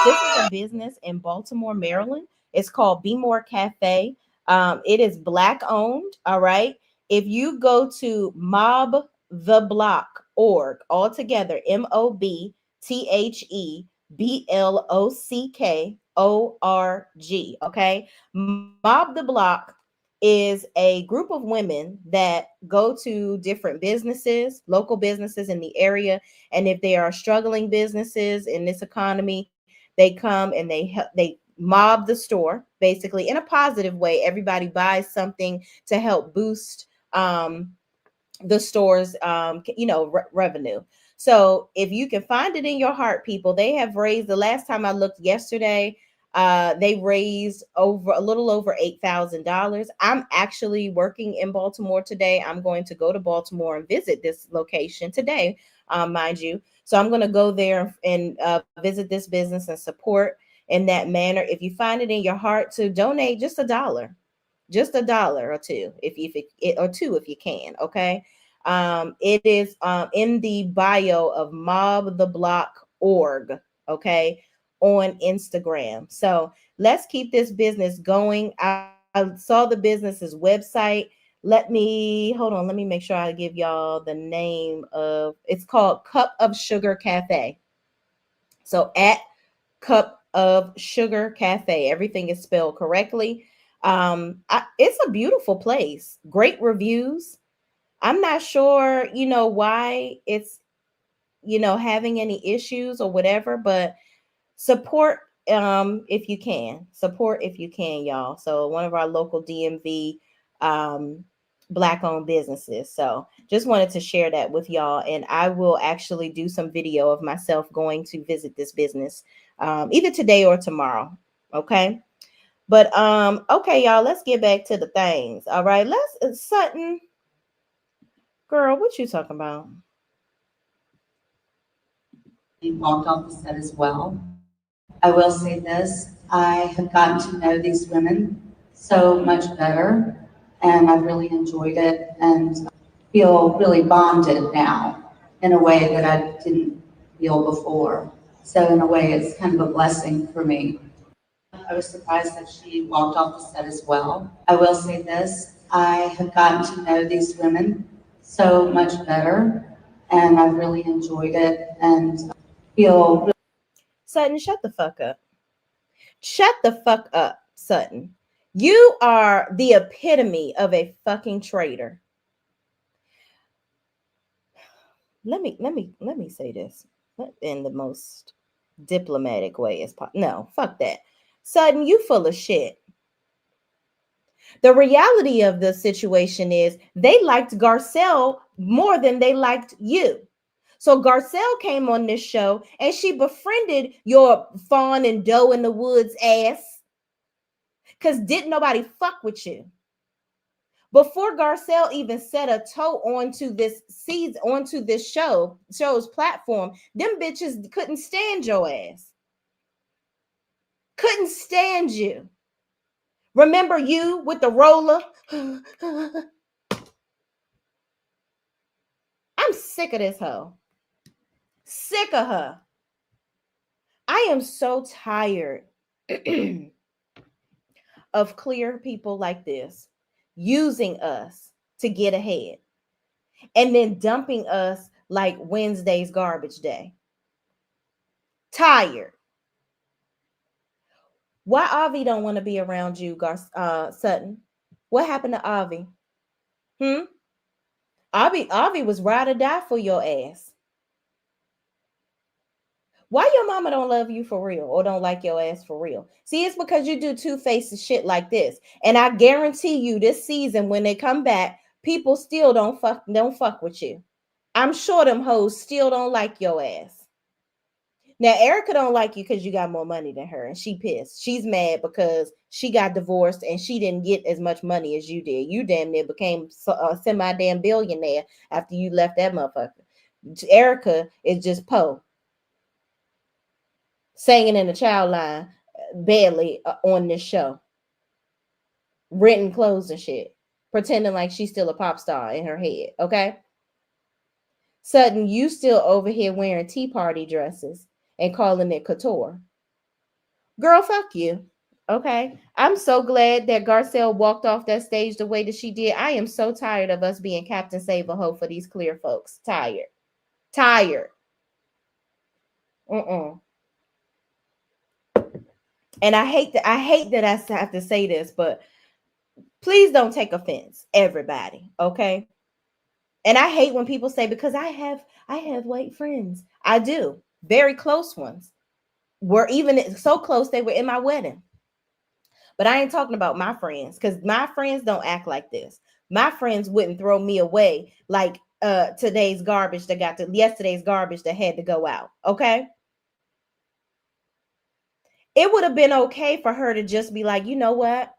This is a business in Baltimore, Maryland. It's called Be More Cafe. It is Black owned. All right. If you go to mobtheblock.org, all together, MOBTHEBLOCKORG. Okay. Mob the Block is a group of women that go to different businesses, local businesses in the area. And if they are struggling businesses in this economy, they come and they mob the store, basically in a positive way. Everybody buys something to help boost the store's revenue. So if you can find it in your heart, people, they have raised, the last time I looked yesterday, they raised a little over $8,000. I'm actually working in Baltimore today. I'm going to go to Baltimore and visit this location today, mind you. So I'm going to go there and visit this business and support in that manner. If you find it in your heart to donate just $1, just $1 or $2, or $2 if you can. Okay. It is in the bio of mobtheblock.org. Okay, on Instagram. So let's keep this business going. I saw the business's website. Let me make sure I give y'all the name of, it's called Cup of Sugar Cafe. So at Cup of Sugar Cafe, everything is spelled correctly. It's a beautiful place, great reviews. I'm not sure, why it's, having any issues or whatever, but support if you can. Support if you can, y'all. So one of our local DMV Black owned businesses. So just wanted to share that with y'all. And I will actually do some video of myself going to visit this business either today or tomorrow. Okay. But okay, y'all, let's get back to the things. All right, let's Sutton. Girl, what you talking about? He walked off the set as well. I will say this, I have gotten to know these women so much better, and I've really enjoyed it and feel really bonded now in a way that I didn't feel before. So in a way, it's kind of a blessing for me. I was surprised that she walked off the set as well. I will say this, I have gotten to know these women so much better, and I've really enjoyed it and feel. Sutton, shut the fuck up. Shut the fuck up, Sutton. You are the epitome of a fucking traitor. Let me say this in the most diplomatic way as possible. No, fuck that. Sutton, you full of shit. The reality of the situation is they liked Garcelle more than they liked you. So Garcelle came on this show and she befriended your fawn and doe in the woods ass because didn't nobody fuck with you. Before Garcelle even set a toe onto this show's platform, them bitches couldn't stand your ass. Couldn't stand you. Remember you with the roller? I'm sick of this hoe. Sick of her. I am so tired of clear people like this using us to get ahead and then dumping us like Wednesday's garbage day. Tired. Why Avi don't want to be around you, Sutton? What happened to Avi? Avi was ride or die for your ass. Why your mama don't love you for real or don't like your ass for real? See, it's because you do two-faced shit like this. And I guarantee you this season when they come back, people still don't fuck with you. I'm sure them hoes still don't like your ass. Now, Erica don't like you because you got more money than her, and she pissed. She's mad because she got divorced and she didn't get as much money as you did. You damn near became a semi-damn billionaire after you left that motherfucker. Erica is just Poe. Singing in the child line badly on this show. Renting clothes and shit. Pretending like she's still a pop star in her head, okay? Sutton, you still over here wearing tea party dresses and calling it couture. Girl, fuck you. Okay. I'm so glad that Garcelle walked off that stage the way that she did. I am so tired of us being Captain Save a Hoe for these clear folks. Tired. And I hate that I have to say this, but please don't take offense, everybody. Okay. And I hate when people say, because I have white friends. I do. Very close ones. We're even so close they were in my wedding. But I ain't talking about my friends, because my friends don't act like this. My friends wouldn't throw me away like yesterday's garbage that had to go out. Okay. It would have been okay for her to just be like, you know what?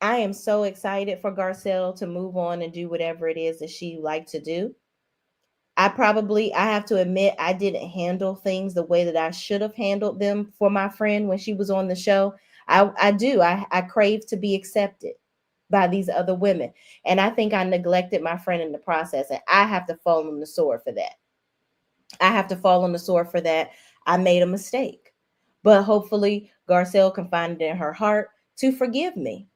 I am so excited for Garcelle to move on and do whatever it is that she liked to do. I have to admit, I didn't handle things the way that I should have handled them for my friend when she was on the show. I crave to be accepted by these other women. And I think I neglected my friend in the process. And I have to fall on the sword for that. I made a mistake. But hopefully Garcelle can find it in her heart to forgive me.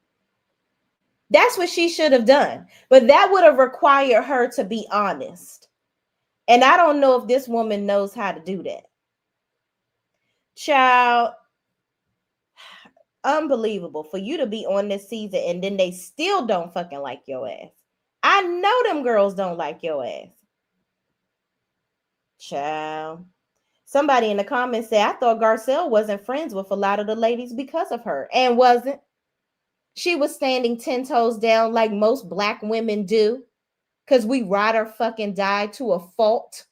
That's what she should have done. But that would have required her to be honest. And I don't know if this woman knows how to do that. Child, unbelievable for you to be on this season and then they still don't fucking like your ass. I know them girls don't like your ass. Child. Somebody in the comments said, I thought Garcelle wasn't friends with a lot of the ladies because of her, and wasn't. She was standing 10 toes down like most Black women do, because we ride or fucking die to a fault.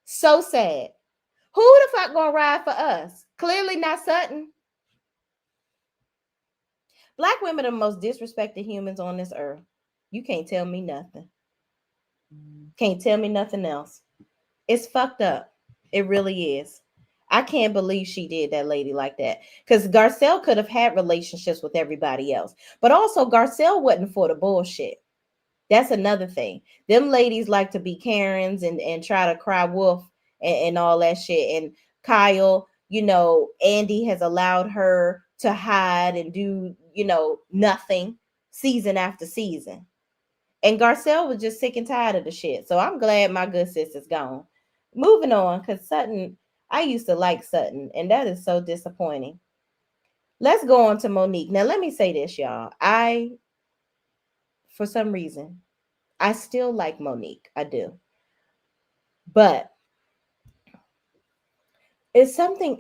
So sad. Who the fuck gonna ride for us? Clearly not Sutton. Black women are the most disrespected humans on this earth. You can't tell me nothing. Can't tell me nothing else. It's fucked up. It really is. I can't believe she did that lady like that. Because Garcelle could have had relationships with everybody else. But also, Garcelle wasn't for the bullshit. That's another thing. Them ladies like to be Karens and try to cry wolf and all that shit. And Kyle, Andy has allowed her to hide and do, nothing season after season. And Garcelle was just sick and tired of the shit. So I'm glad my good sister's gone. Moving on, because Sutton, I used to like Sutton, and that is so disappointing. Let's go on to Monique. Now, let me say this, y'all. For some reason, I still like Monique. I do. But it's something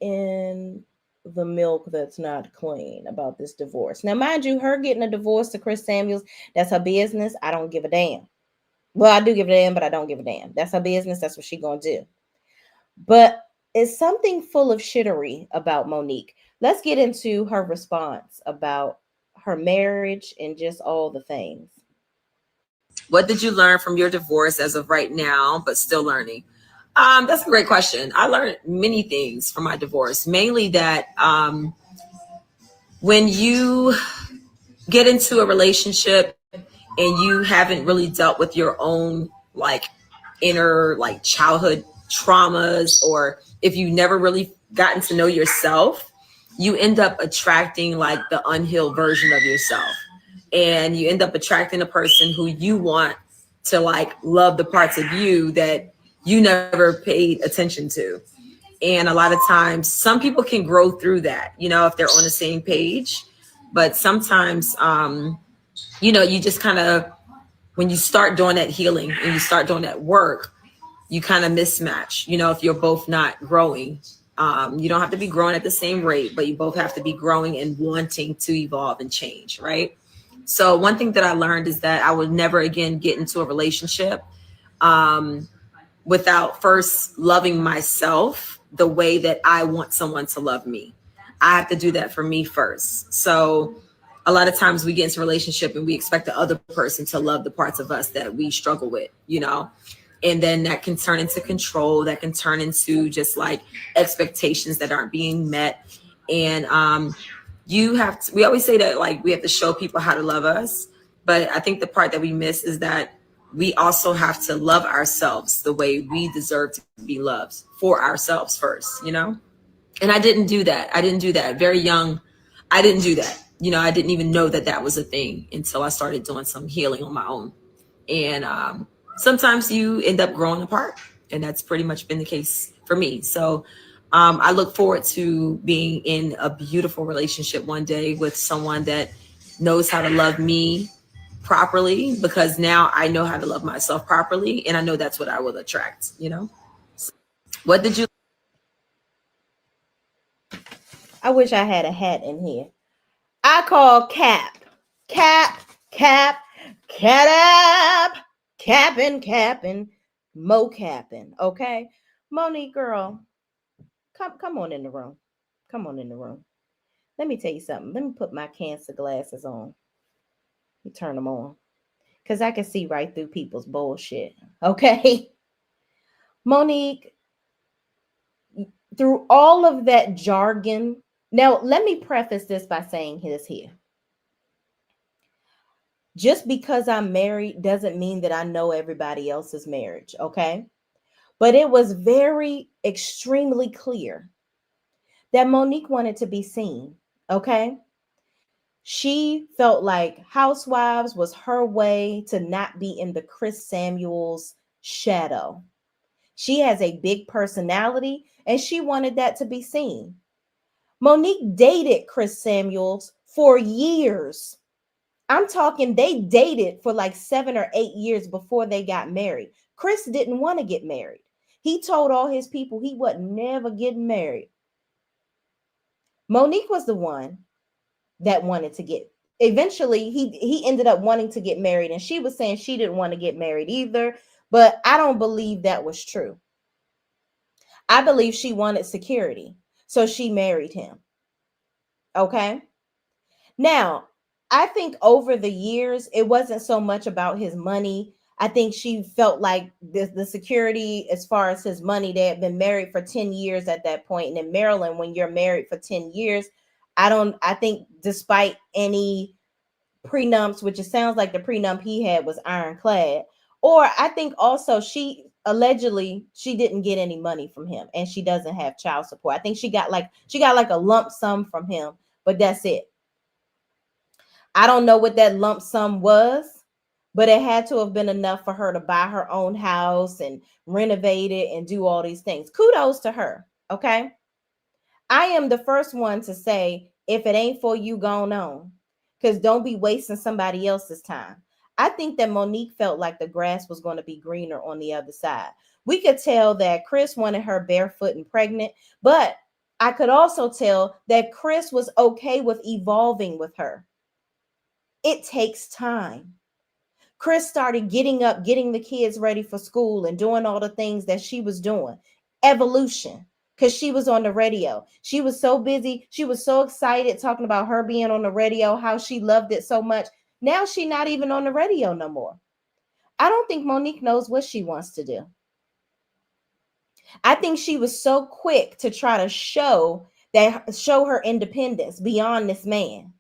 in the milk that's not clean about this divorce. Now, mind you, her getting a divorce to Chris Samuels, that's her business. I don't give a damn. Well, I do give a damn, but I don't give a damn. That's her business. That's what she's going to do. But it's something full of shittery about Monique. Let's get into her response about her marriage and just all the things. What did you learn from your divorce as of right now, but still learning? That's a great question. I learned many things from my divorce, mainly that when you get into a relationship and you haven't really dealt with your own like inner like childhood traumas, or if you never really gotten to know yourself, you end up attracting like the unhealed version of yourself, and you end up attracting a person who you want to like love the parts of you that you never paid attention to. And a lot of times some people can grow through that, you know, if they're on the same page. But sometimes you just kind of, when you start doing that healing and you start doing that work, you kind of mismatch, you know, if you're both not growing. You don't have to be growing at the same rate, but you both have to be growing and wanting to evolve and change, right? So one thing that I learned is that I would never again get into a relationship without first loving myself the way that I want someone to love me. I have to do that for me first. So a lot of times we get into a relationship and we expect the other person to love the parts of us that we struggle with, you know? And then that can turn into control, that can turn into just like expectations that aren't being met. And we always say that like we have to show people how to love us. But I think the part that we miss is that we also have to love ourselves the way we deserve to be loved, for ourselves first, you know? And I didn't do that. Very young, I didn't do that. You know, I didn't even know that that was a thing until I started doing some healing on my own. And sometimes you end up growing apart. And that's pretty much been the case for me. So I look forward to being in a beautiful relationship one day with someone that knows how to love me properly, because now I know how to love myself properly. And I know that's what I will attract, you know? So, what did you? I wish I had a hat in here. I call cap, capping, mo capping. Okay, Monique, girl, come on in the room. Come on in the room. Let me tell you something. Let me put my Cancer glasses on. You turn them on, because I can see right through people's bullshit. Okay, Monique, through all of that jargon. Now, let me preface this by saying this here. Just because I'm married doesn't mean that I know everybody else's marriage, okay? But it was very extremely clear that Monique wanted to be seen, okay? She felt like Housewives was her way to not be in the Chris Samuels shadow. She has a big personality and she wanted that to be seen. Monique dated Chris Samuels for years. I'm talking, they dated for like 7 or 8 years before they got married. Chris didn't want to get married. He told all his people he wasn't never getting married. Monique was the one that wanted to get. Eventually, he ended up wanting to get married, and she was saying she didn't want to get married either. But I don't believe that was true. I believe she wanted security, so she married him. Okay. Now, I think over the years, it wasn't so much about his money. I think she felt like the security as far as his money. They had been married for 10 years at that point. And in Maryland, when you're married for 10 years, I think despite any prenups, which it sounds like the prenup he had was ironclad, or I think also she allegedly she didn't get any money from him and she doesn't have child support. I think she got like a lump sum from him, but that's it. I don't know what that lump sum was, but it had to have been enough for her to buy her own house and renovate it and do all these things. Kudos to her, okay? I am the first one to say, if it ain't for you, go on, because don't be wasting somebody else's time. I think that Monique felt like the grass was going to be greener on the other side. We could tell that Chris wanted her barefoot and pregnant, but I could also tell that Chris was okay with evolving with her. It takes time. Chris started getting up, getting the kids ready for school and doing all the things that she was doing. Evolution, because she was on the radio. She was so busy. She was so excited talking about her being on the radio, how she loved it so much. Now she's not even on the radio no more. I don't think Monique knows what she wants to do. I think she was so quick to try to show her independence beyond this man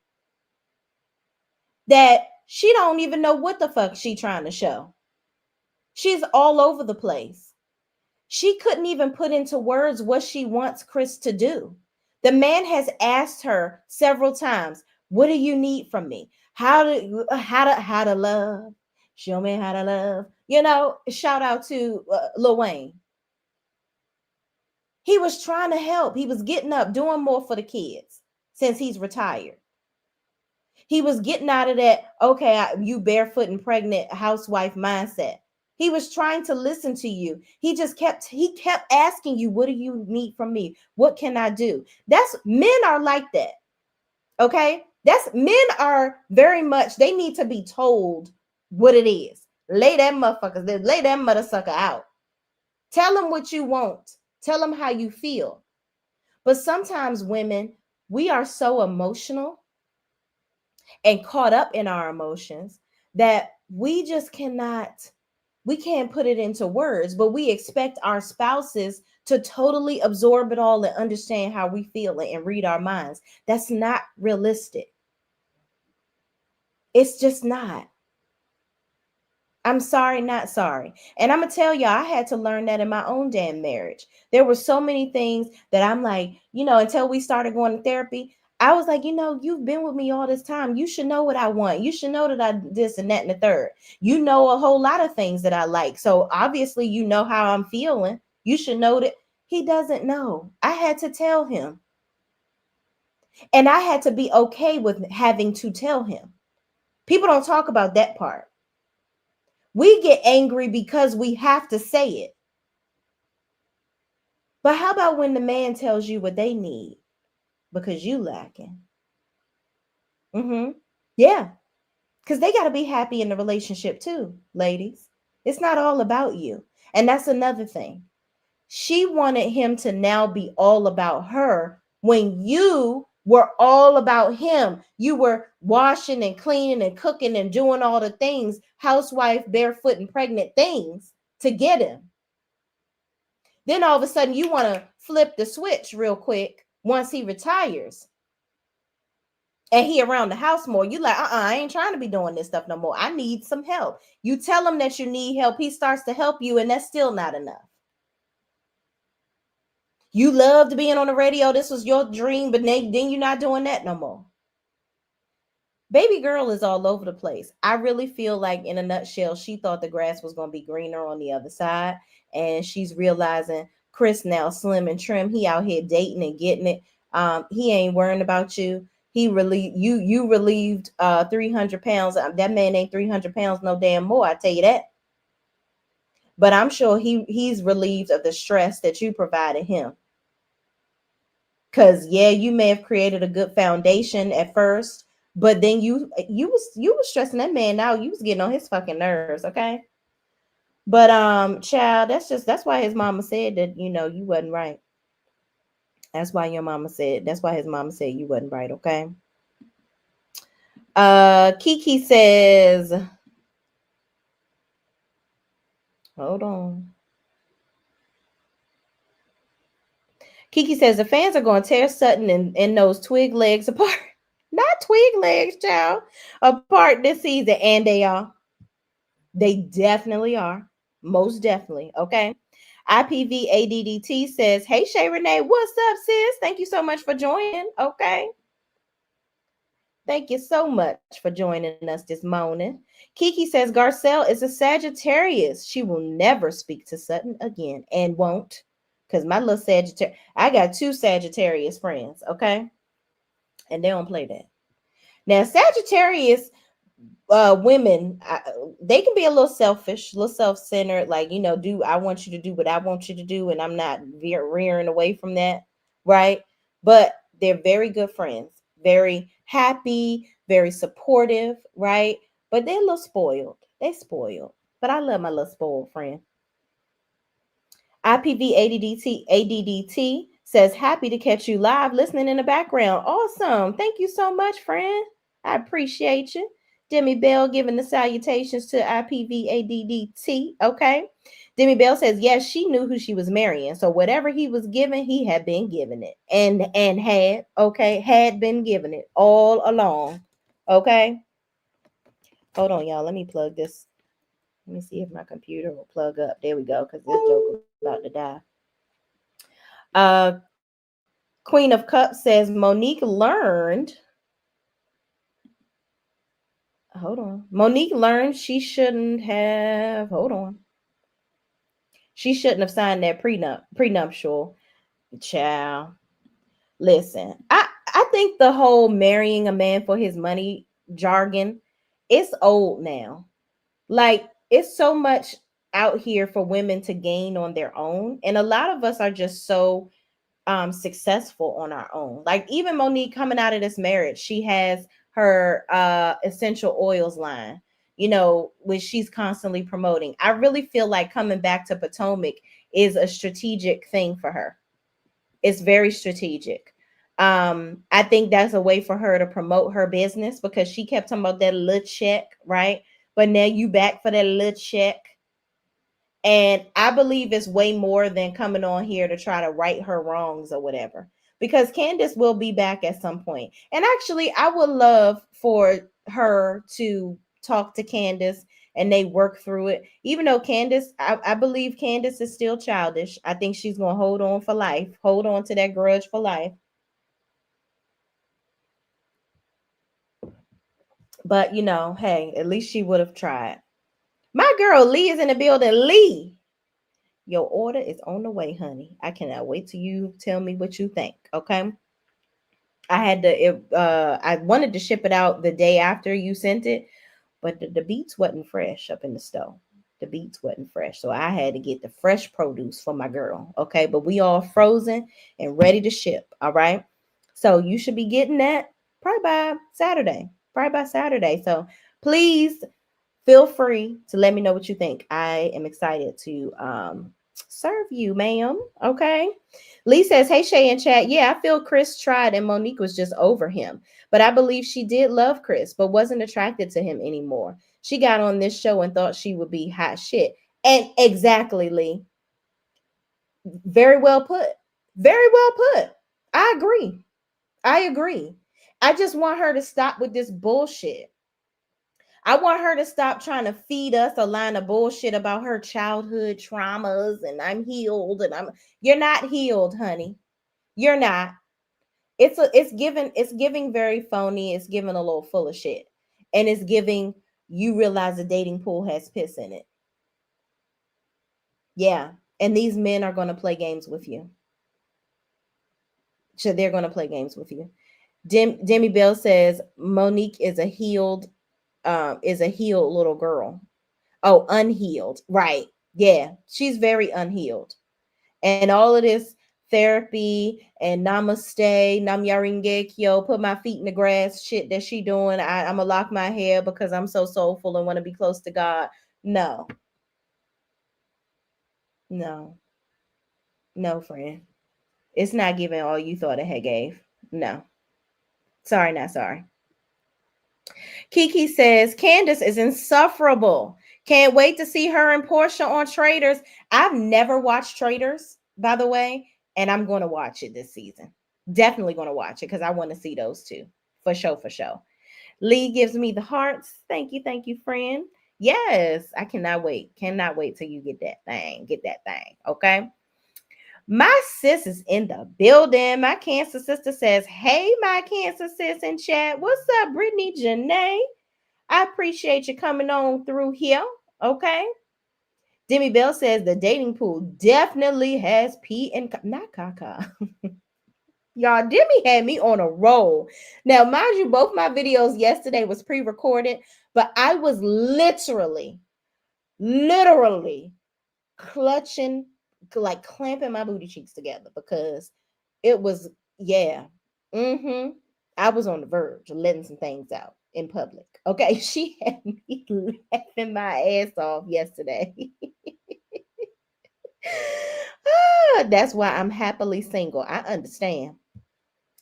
that she don't even know what the fuck she trying to show. She's all over the place. She couldn't even put into words what she wants Chris to do. The man has asked her several times, "What do you need from me? How to love? Show me how to love." You know, shout out to Lil Wayne. He was trying to help. He was getting up, doing more for the kids since he's retired. He was getting out of that, okay, you barefoot and pregnant housewife mindset. He was trying to listen to you. He kept asking you, "What do you need from me? What can I do?" Men are like that. Okay? Men are very much, they need to be told what it is. Lay that mother sucker out. Tell them what you want. Tell them how you feel. But sometimes women, we are so emotional and caught up in our emotions that we can't put it into words, but we expect our spouses to totally absorb it all and understand how we feel and read our minds. That's not realistic. It's just not. I'm sorry, not sorry. And I'm going to tell y'all, I had to learn that in my own damn marriage. There were so many things that I'm like, until we started going to therapy, I was like, you've been with me all this time. You should know what I want. You should know that I this and that and the third. You know a whole lot of things that I like. So obviously you know how I'm feeling. You should know that. He doesn't know. I had to tell him. And I had to be okay with having to tell him. People don't talk about that part. We get angry because we have to say it. But how about when the man tells you what they need because you lacking? Yeah. Because they got to be happy in the relationship too, ladies. It's not all about you. And that's another thing. She wanted him to now be all about her when you were all about him. You were washing and cleaning and cooking and doing all the things, housewife, barefoot and pregnant things to get him. Then all of a sudden you want to flip the switch real quick once he retires. And he around the house more. You like, I ain't trying to be doing this stuff no more. I need some help. You tell him that you need help. He starts to help you, and that's still not enough. You loved being on the radio. This was your dream, but then you're not doing that no more. Baby girl is all over the place. I really feel like, in a nutshell, she thought the grass was going to be greener on the other side, and she's realizing Chris now slim and trim. He out here dating and getting it. He ain't worrying about you. He you relieved 300 pounds. That man ain't 300 pounds no damn more, I tell you that. But I'm sure he's relieved of the stress that you provided him. Because you may have created a good foundation at first, but then you was stressing that man out. You was getting on his fucking nerves, okay? But child, that's why his mama said that you wasn't right. That's why his mama said you wasn't right, okay? Kiki says, hold on. Kiki says the fans are going to tear Sutton and those twig legs apart. Not twig legs, child. Apart this season, and they are. They definitely are. Most definitely. Okay. IPV ADDT says, "Hey Shay Renee, what's up, sis? Thank you so much for joining." Okay. Thank you so much for joining us this morning. Kiki says Garcelle is a Sagittarius. She will never speak to Sutton again and won't. Because my little Sagittarius, I got 2 Sagittarius friends, okay? And they don't play that. Now, Sagittarius women, they can be a little selfish, a little self-centered, like, I want you to do what I want you to do, and I'm not rearing away from that, right? But they're very good friends, very happy, very supportive, right? But they're a little spoiled. They spoiled. But I love my little spoiled friend. IPV ADDT says, "Happy to catch you live, listening in the background." Awesome. Thank you so much, friend. I appreciate you. Demi Bell giving the salutations to IPV ADDT. Okay. Demi Bell says, yes, she knew who she was marrying. So whatever he was given, he had been given it. And had been given it all along. Okay. Hold on, y'all. Let me plug this. Let me see if my computer will plug up. There we go, because this joke is about to die. Queen of Cups says Monique learned. Hold on. Monique learned she shouldn't have. Hold on. She shouldn't have signed that prenuptial. Child. Listen, I think the whole marrying a man for his money jargon, it's old now. Like, it's so much out here for women to gain on their own. And a lot of us are just so successful on our own. Like, even Monique coming out of this marriage, she has her essential oils line, you know, which she's constantly promoting. I really feel like coming back to Potomac is a strategic thing for her. It's very strategic. I think that's a way for her to promote her business, because she kept talking about that little check, right? But now you back for that little check. And I believe it's way more than coming on here to try to right her wrongs or whatever, because Candace will be back at some point. And actually, I would love for her to talk to Candace and they work through it. Even though Candace, I believe Candace is still childish. I think she's going to hold on for life, hold on to that grudge for life. But, you know, hey, at least she would have tried. My girl Lee is in the building. Lee, your order is on the way, honey. I cannot wait till you tell me what you think. Okay. I wanted to ship it out the day after you sent it, but the beets wasn't fresh up in the stove. The beets wasn't fresh. So I had to get the fresh produce for my girl. Okay. But we all frozen and ready to ship. All right. So you should be getting that probably by Saturday. So please feel free to let me know what you think. I am excited to serve you, ma'am. Okay. Lee says, hey, Shay in chat. Yeah, I feel Chris tried and Monique was just over him. But I believe she did love Chris, but wasn't attracted to him anymore. She got on this show and thought she would be hot shit. And exactly, Lee. Very well put. Very well put. I agree. I just want her to stop with this bullshit. I want her to stop trying to feed us a line of bullshit about her childhood traumas and I'm healed and you're not healed, honey. You're not. It's giving very phony. It's giving a little full of shit. And it's giving you realize the dating pool has piss in it. Yeah. And these men are going to play games with you. So they're going to play games with you. Demi Bell says Monique is a healed little girl. Oh, unhealed. Right. Yeah. She's very unhealed. And all of this therapy and namaste, nam yaringekyo, put my feet in the grass shit that she doing. I'm gonna lock my hair because I'm so soulful and want to be close to God. No, friend. It's not giving all you thought it had gave. No. Sorry, not sorry. Kiki says Candace is insufferable. Can't wait to see her and Porsha on Traitors. I've never watched Traitors, by the way, and I'm going to watch it this season. Definitely going to watch it because I want to see those two. For sure. Lee gives me the hearts. Thank you, friend. Yes, I cannot wait. Cannot wait till you get that thing. Okay. My sis is in the building. My Cancer sister says, hey, my Cancer sis in chat. What's up, Brittany Janae? I appreciate you coming on through here. Okay. Demi Bell says the dating pool definitely has pee and not caca. Y'all, Demi had me on a roll. Now, mind you, both my videos yesterday was pre-recorded, but I was literally clutching, like clamping my booty cheeks together because it was, yeah. I was on the verge of letting some things out in public. Okay. She had me laughing my ass off yesterday. That's why I'm happily single. I understand.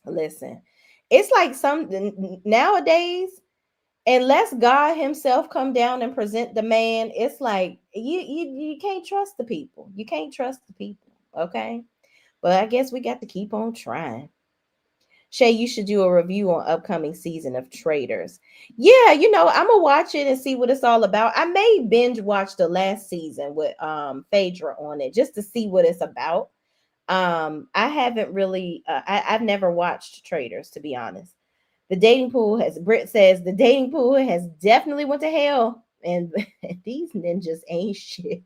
Listen, it's like something nowadays. unless God himself come down and present the man, it's like you can't trust the people. You can't trust the people. Okay. But I guess we got to keep on trying. Shay, you should do a review on upcoming season of Traitors. Yeah, I'm gonna watch it and see what it's all about. I may binge watch the last season with Phaedra on it just to see what it's about. I haven't really I've never watched Traitors, to be honest. The dating pool Britt says the dating pool has definitely went to hell, and these ninjas ain't shit.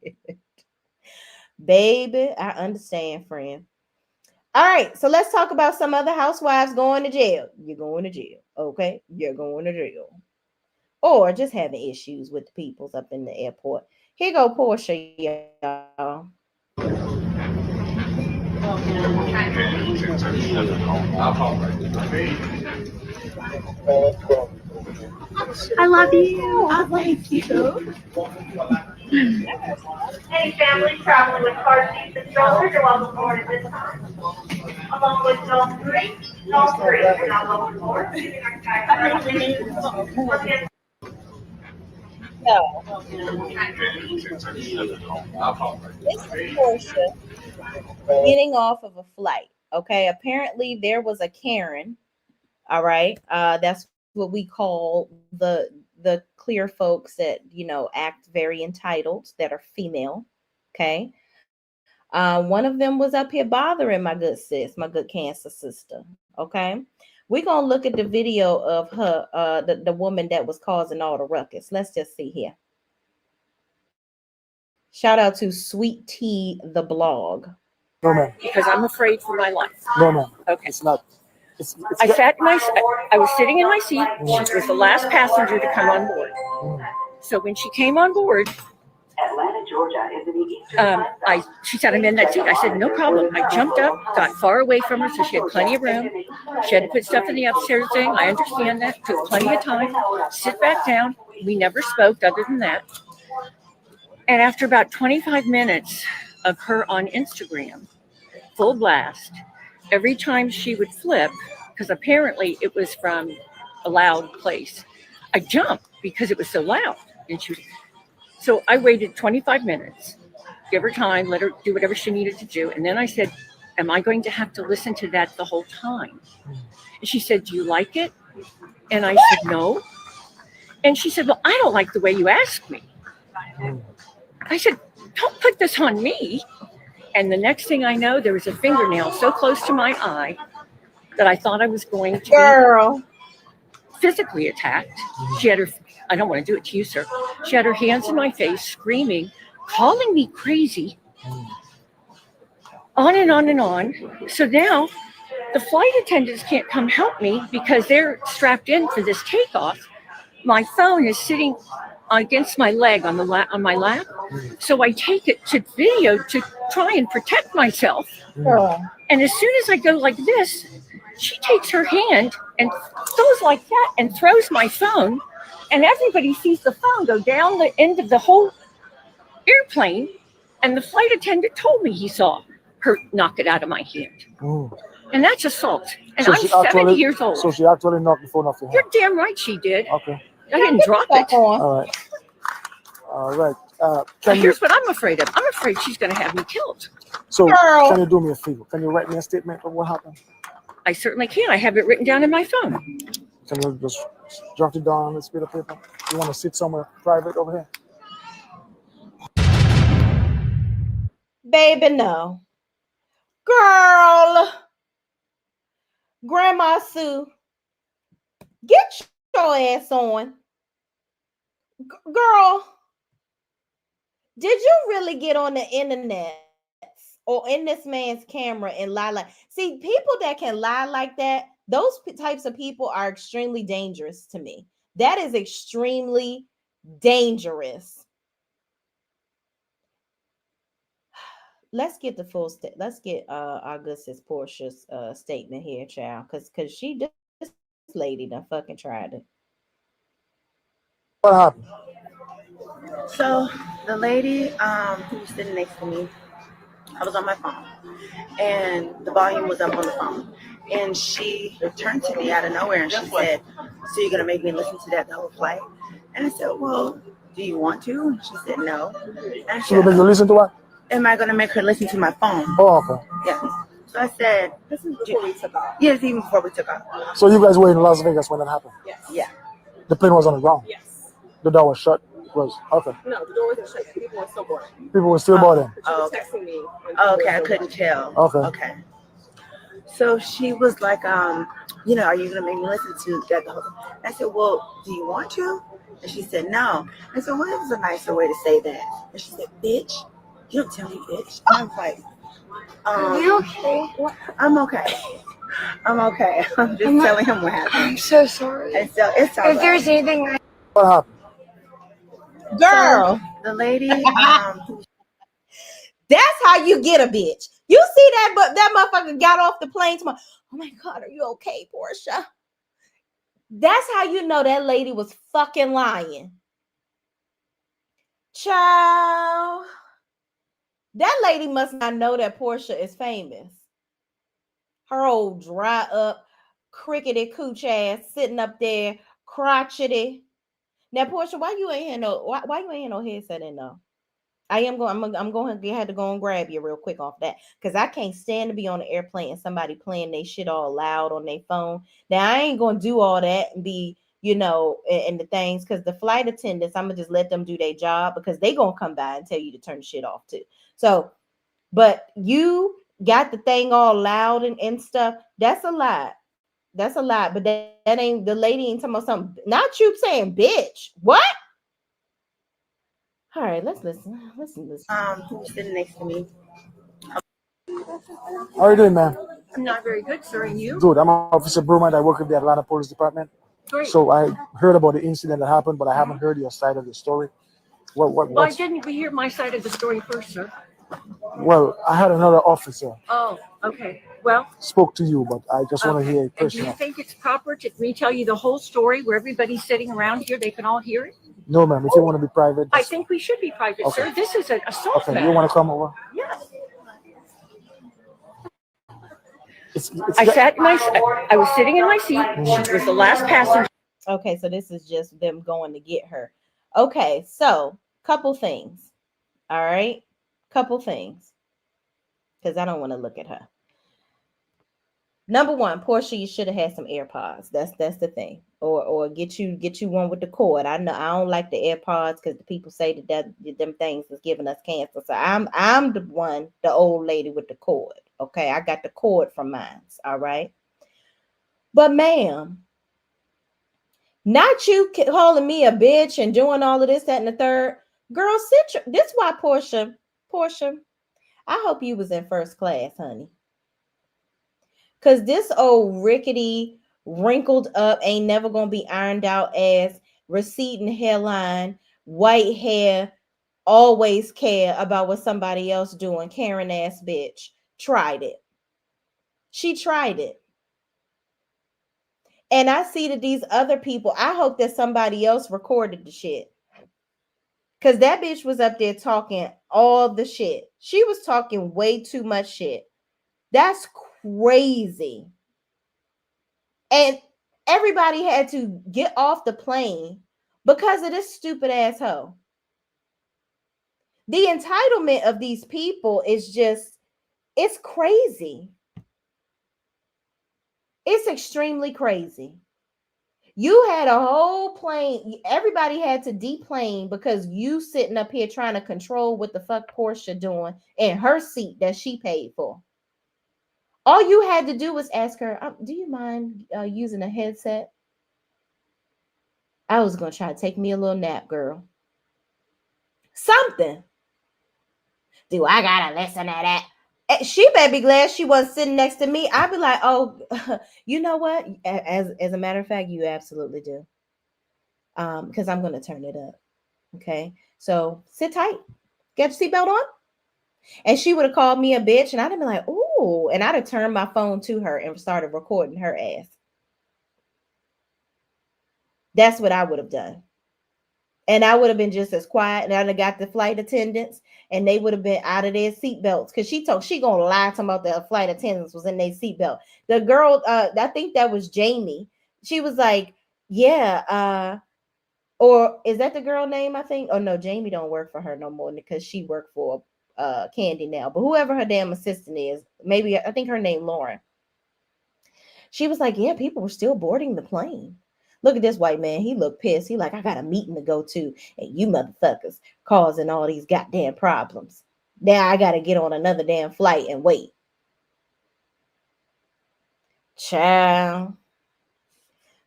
Baby, I understand, friend. All right, so let's talk about some other housewives going to jail. You're going to jail, okay? You're going to jail. Or just having issues with the peoples up in the airport. Here go Porsha, y'all. I love you. I like you. Any families traveling with car seats and strollers are welcome aboard at this time. Along with Zone 3, Zone 3 are now welcome aboard. No. This is Porsha getting off of a flight. Okay. Apparently there was a Karen. All right. That's what we call the clear folks that act very entitled, that are female. Okay. One of them was up here bothering my good sis, my good cancer sister. Okay. We're gonna look at the video of her, the woman that was causing all the ruckus. Let's just see here. Shout out to Sweet Tea the blog. No, ma'am. Because I'm afraid for my life. No, ma'am. Okay. It's not. I was sitting in my seat. She was the last passenger to come on board. So when she came on board, she said, I'm in that seat. I said, no problem. I jumped up, got far away from her so she had plenty of room. She had to put stuff in the upstairs thing. I understand that. Took plenty of time. Sit back down. We never spoke other than that. And after about 25 minutes of her on Instagram, full blast, every time she would flip, because apparently it was from a loud place, I jumped because it was so loud. So I waited 25 minutes, give her time, let her do whatever she needed to do. And then I said, am I going to have to listen to that the whole time? And she said, do you like it? And I said, no. And she said, well, I don't like the way you asked me. I said, don't put this on me. And the next thing I know, there was a fingernail so close to my eye that I thought I was going to be physically attacked. She had her, I don't want to do it to you, sir. She had her hands in my face, screaming, calling me crazy, on and on and on. So now the flight attendants can't come help me because they're strapped in for this takeoff. My phone is sitting against my leg on my lap. So I take it to video to try and protect myself. And as soon as I go like this, she takes her hand and goes like that and throws my phone. And everybody sees the phone go down the end of the whole airplane. And the flight attendant told me he saw her knock it out of my hand. And that's assault. And so I'm 70 years old. So she actually knocked the phone off your hand? You're damn right she did. Okay. I didn't drop it. All right. All right. Here's what I'm afraid of. I'm afraid she's going to have me killed. So can you do me a favor? Can you write me a statement of what happened? I certainly can. I have it written down in my phone. Can you just jot it down on this bit of paper? You want to sit somewhere private over here? Baby, no. Girl. Grandma Sue. Get your ass on. Girl. Did you really get on the internet or in this man's camera and lie like? See, people that can lie like that, those types of people are extremely dangerous to me. That is extremely dangerous. Let's get the full let's get our good sis Porsha's statement here, child, because she this lady done fucking tried it. What happened? So the lady who was sitting next to me, I was on my phone and the volume was up on the phone, and she turned to me out of nowhere and she said, so you're gonna make me listen to that the whole flight? And I said, well, do you want to? And she said, no. And I She will said, make you listen to what? am I gonna make her listen to my phone? Oh, okay. Yeah. So I said, this is before we took off. Yes, even before we took off. So you guys were in Las Vegas when that happened? Yes. Yeah. The plane was on the ground? Yes. The door was shut? It was, okay. No, the door wasn't shut. People were still boarding. People were still boarding? Oh, okay. Texting me. Oh, okay, I couldn't tell. Okay. Okay. So she was like, you know, are you gonna make me listen to that the whole time? I said, well, do you want to? And she said, no. I said, what is a nicer way to say that? And she said, bitch. You don't tell me bitch. And I was like, are you okay? I'm okay. I'm okay. I'm just telling him what happened. I'm so sorry. And so it's all right. If there's anything What happened? Girl. So, the lady, That's how you get a bitch. You see that, but that motherfucker got off the plane tomorrow. Oh my God, are you okay, Porsha? That's how you know that lady was fucking lying. Child. That lady must not know that Porsha is famous. Her old dry up, crickety cooch ass sitting up there, crotchety. Now, Porsha, why you ain't had no headset in though? I'm going to have to go and grab you real quick off that because I can't stand to be on the airplane and somebody playing they shit all loud on their phone. Now I ain't going to do all that and be, you know, and the things because the flight attendants, I'm gonna just let them do their job because they gonna come by and tell you to turn the shit off too. So, but you got the thing all loud and stuff. That's a lot. That's a lot. But that ain't the lady ain't talking about something. Not you saying bitch. What? All right, let's listen. who's sitting next to me? How are you doing, man? I'm not very good, sir. And you? Good. I'm Officer Brumand. I work with the Atlanta Police Department. Great. So I heard about the incident that happened, but I haven't heard your side of the story. Why didn't we hear my side of the story first, sir? Well, I had another officer Oh, okay. Well, spoke to you, but I just want to hear it and do you personal. think it's proper to me tell you the whole story where everybody's sitting around here, they can all hear it? No, ma'am. If you want to be private, I think we should be private, Okay. sir. This is an assault okay. matter. You want to come over? Yes. It's I was sitting in my seat. She was the last passenger. Okay, so this is just them going to get her. Okay, so couple things. All right, couple things. Because I don't want to look at her. Number one, Porsha, you should have had some AirPods. That's the thing. Or get you one with the cord. I know I don't like the AirPods because the people say that them things is giving us cancer. So I'm the old lady with the cord. Okay, I got the cord from mine. All right. But ma'am, not you calling me a bitch and doing all of this, that, and the third. Girl, this why Porsha, I hope you was in first class, honey. Because this old rickety, wrinkled up, ain't never going to be ironed out ass, receding hairline, white hair, always care about what somebody else doing, Karen ass bitch, tried it. She tried it. And I see that these other people, I hope that somebody else recorded the shit. Because that bitch was up there talking all the shit. She was talking way too much shit. That's crazy. And everybody had to get off the plane because of this stupid asshole. The entitlement of these people is just, it's crazy. It's extremely crazy. You had a whole plane. Everybody had to deplane because you sitting up here trying to control what the fuck Porsha doing in her seat that she paid for. All you had to do was ask her, do you mind using a headset? I was going to try to take me a little nap, girl. Something. Do I got to listen to that? She better be glad she wasn't sitting next to me. I'd be like, oh, you know what? As a matter of fact, you absolutely do. Because I'm going to turn it up. Okay. So sit tight. Get your seatbelt on. And she would have called me a bitch. And I'd have been like, ooh. And I'd have turned my phone to her and started recording her ass. That's what I would have done. And I would have been just as quiet. And I'd have got the flight attendants. And they would have been out of their seatbelts. Because she going to lie to them about the flight attendants was in their seatbelt. The girl, I think that was Jamie. She was like, Yeah, or is that the girl name? I think. Oh no, Jamie don't work for her no more because she worked for Candy now. But whoever her damn assistant is, maybe I think her name Lauren. She was like, yeah, people were still boarding the plane. Look at this white man. He looked pissed. He like, I got a meeting to go to, and you motherfuckers causing all these goddamn problems. Now I got to get on another damn flight and wait. Child.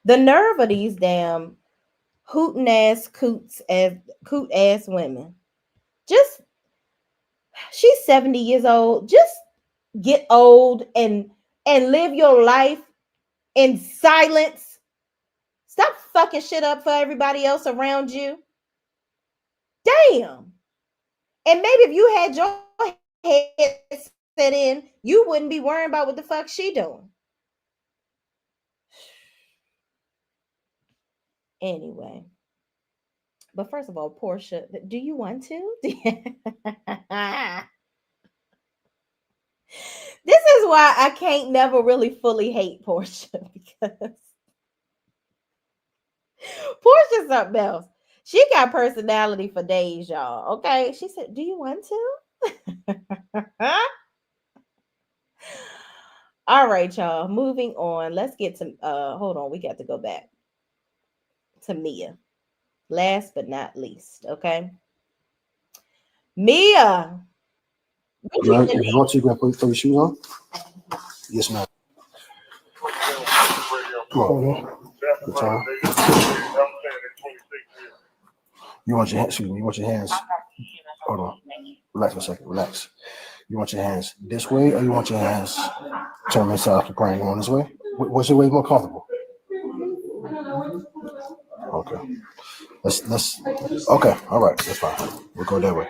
The nerve of these damn hooting ass coot ass women. Just she's 70 years old. Just get old and live your life in silence. Stop fucking shit up for everybody else around you. Damn. And maybe if you had your head set in, you wouldn't be worrying about what the fuck she doing. Anyway. But first of all, Porsha, do you want to? This is why I can't never really fully hate Porsha, because Porsha's something else. She got personality for days, y'all. Okay. She said, do you want to? All right, y'all. Moving on. Let's get to hold on. We got to go back to Mia. Last but not least. Okay. Mia. You want to go put your shoes on? Yes, ma'am. Come on. Good time. You want your hands? You want your hands? Hold on. Relax for a second. Relax. You want your hands this way, or you want your hands turn inside the crane? You want this way? What's your way more comfortable? Okay. Let's. Okay. All right. That's fine. We'll go that way.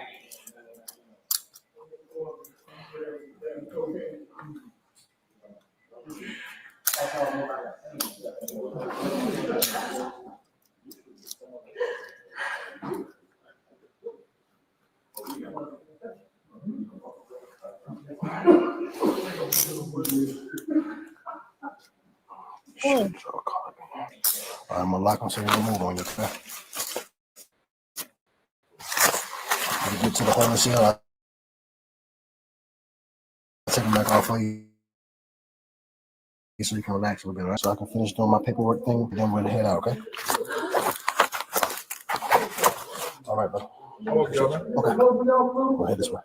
I'm gonna lock them so they don't move on you. Okay? When you get to the harness here, I'll take them back off for you so you can relax a little bit, right? So I can finish doing my paperwork thing, and then we're gonna head out, okay? All right, bro. Okay. We'll head this way.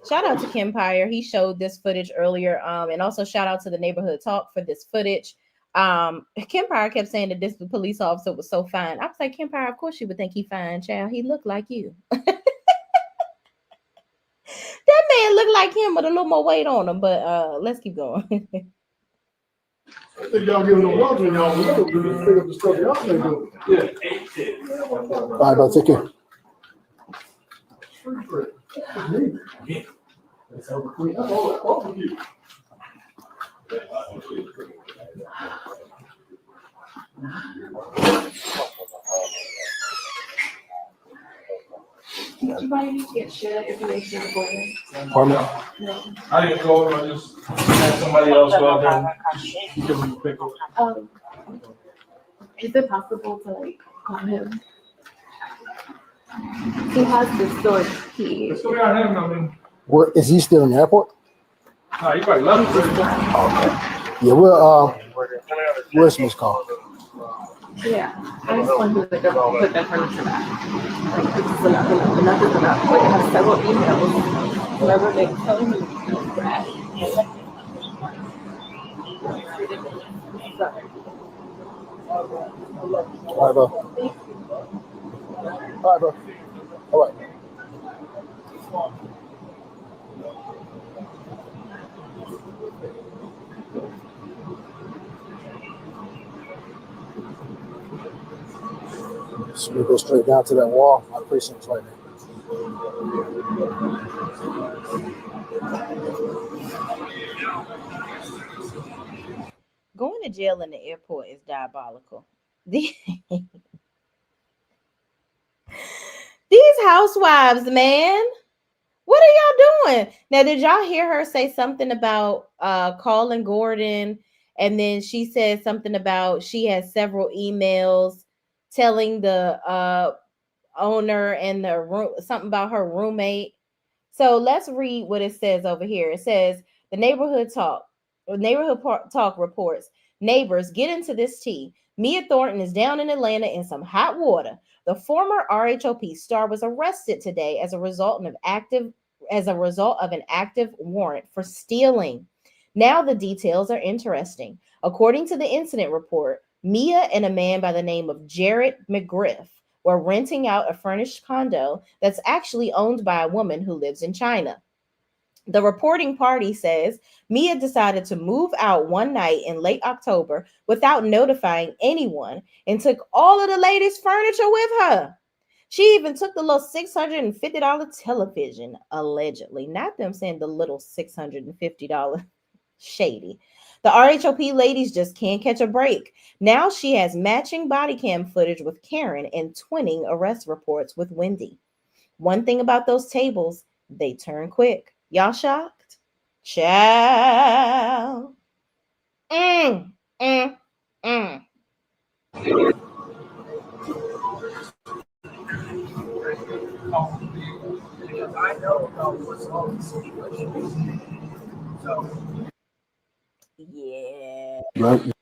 Shout out to Kempire. He showed this footage earlier. And also shout out to the Neighborhood Talk for this footage. Kempire kept saying that this police officer was so fine. I was like, Kempire, of course you would think he fine, child. He looked like you. That man looked like him with a little more weight on him, but let's keep going. I think y'all giving no laundry, y'all. Pick up the stuff y'all can do. Yeah. All right, bro. Take care. Did anybody need to get shit information to Goin? Pardon? No. I didn't go. I just had somebody else go out there and just give them a pick up. Is it possible to like call him? He has the storage key. So we got him, I mean. Where is he still in the airport? Nah, you probably left him. Okay. Yeah, where's Miss Call? Yeah, I just want him to go put that furniture back. Like, this is enough, enough is enough. Like, I have several emails. Whoever they tell him to trash. All right, bro. All right, bro. All right. So we go straight down to that wall. My precinct's right there. Going to jail in the airport is diabolical. These housewives, man. What are y'all doing? Now, did y'all hear her say something about calling Gordon And then she said something about she has several emails telling the owner and the room something about her roommate. So let's read what it says over here. It says the neighborhood talk reports, neighbors, get into this tea. Mia Thornton is down in Atlanta in some hot water. The former RHOP star was arrested today as a result of an active warrant for stealing. Now the details are interesting. According to the incident report, Mia and a man by the name of Jared McGriff were renting out a furnished condo that's actually owned by a woman who lives in China. The reporting party says Mia decided to move out one night in late October without notifying anyone and took all of the lady's furniture with her. She even took the little $650 television, allegedly. Not them saying the little $650 shady. The RHOP ladies just can't catch a break. Now she has matching body cam footage with Karen and twinning arrest reports with Wendy. One thing about those tables, they turn quick. Y'all shocked? Ciao. Mm, mm, mm. I know about what's wrong Yeah. Right.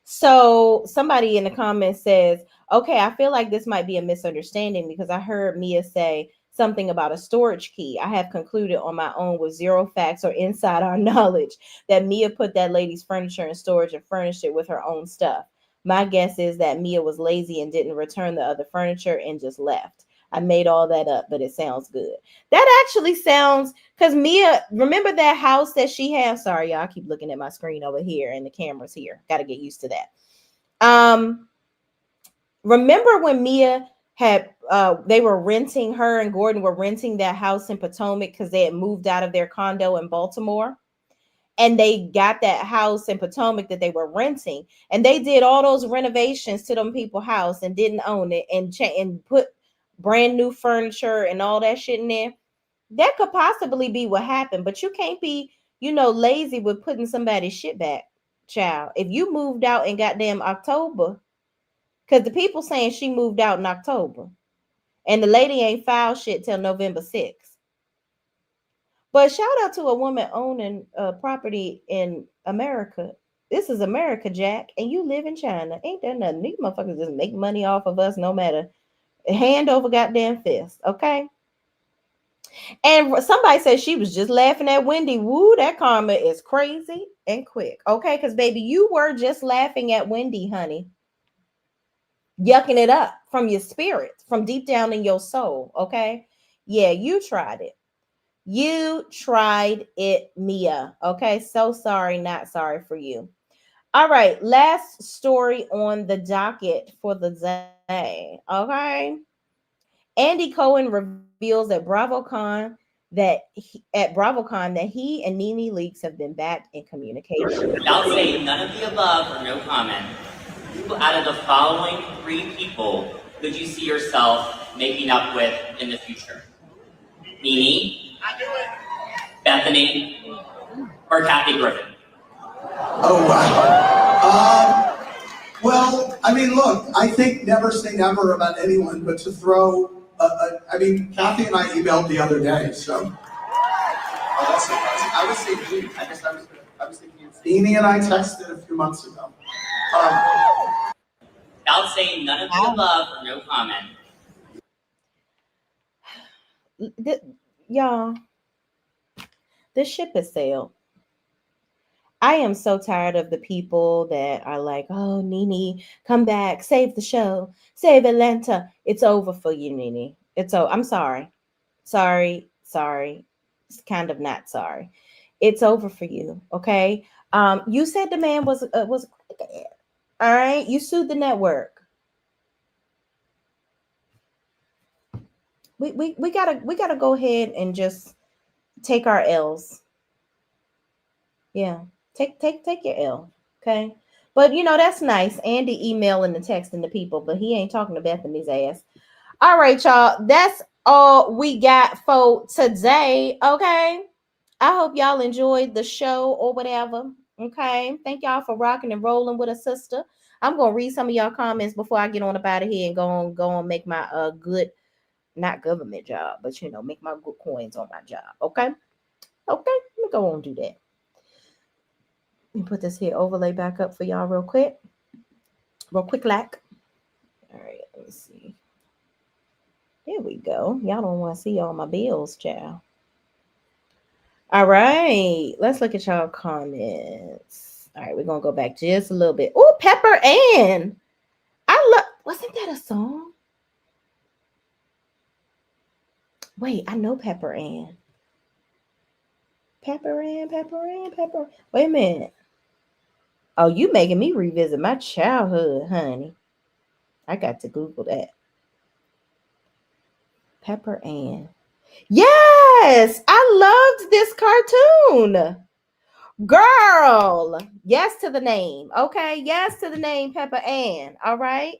So somebody in the comments says, okay, I feel like this might be a misunderstanding because I heard Mia say something about a storage key. I have concluded on my own with zero facts or insider knowledge that Mia put that lady's furniture in storage and furnished it with her own stuff. My guess is that Mia was lazy and didn't return the other furniture and just left. I made all that up, but it sounds good. That actually sounds, because Mia, remember that house that she has? Sorry, y'all, I keep looking at my screen over here and the camera's here. Got to get used to that. Remember when Mia had they were renting, her and Gordon were renting that house in Potomac because they had moved out of their condo in Baltimore, and they got that house in Potomac that they were renting, and they did all those renovations to them people's house and didn't own it, and put brand new furniture and all that shit in there. That could possibly be what happened, but you can't be, lazy with putting somebody's shit back, child. If you moved out in goddamn October, because the people saying she moved out in October, and the lady ain't filed shit till November 6th. But shout out to a woman owning property in America. This is America, Jack, and you live in China. Ain't there nothing? These motherfuckers just make money off of us no matter. Hand over goddamn fist, okay? And somebody said she was just laughing at Wendy. Woo, that karma is crazy and quick, okay? Because, baby, you were just laughing at Wendy, honey. Yucking it up from your spirit, from deep down in your soul, okay? Yeah, you tried it. You tried it, Mia. Okay, so sorry, not sorry for you. All right, last story on the docket for the day. Okay, Andy Cohen reveals at BravoCon that he and Nene Leakes have been back in communication. Without saying none of the above or no comment, who out of the following 3 people could you see yourself making up with in the future? Nene, Bethany, or Kathy Griffin? Oh, wow. Well, I mean, look, I think never say never about anyone, but to throw, I mean, Kathy and I emailed the other day, so. Oh, that's surprising. I was thinking, I was thinking, Nene and I texted a few months ago. Without saying none of the above or no comment. Y'all, the ship has sailed. I am so tired of the people that are like, oh, Nene, come back, save the show, save Atlanta. It's over for you, Nene. I'm sorry. Sorry. It's kind of not sorry. It's over for you, okay? You said the man was all right. You sued the network. We gotta go ahead and just take our L's. Yeah. Take your L, okay? But that's nice. Andy emailing and texting the people, but he ain't talking to Bethany's ass. All right, y'all. That's all we got for today. Okay. I hope y'all enjoyed the show or whatever. Okay. Thank y'all for rocking and rolling with a sister. I'm gonna read some of y'all comments before I get on up out of here and go on make my good, not government job, but make my good coins on my job. Okay. Okay. Let me go on and do that. Let me put this here overlay back up for y'all real quick. Real quick like. All right, let me see. There we go. Y'all don't want to see all my bills, child. All right, let's look at y'all comments. All right, we're gonna go back just a little bit. Oh, Pepper Ann. Wasn't that a song? Wait, I know Pepper Ann. Pepper Ann, Pepper Ann, Pepper. Wait a minute. Oh, you making me revisit my childhood, honey. I got to Google that. Pepper Ann. Yes, I loved this cartoon. Girl, yes to the name. Okay, yes to the name Pepper Ann. All right.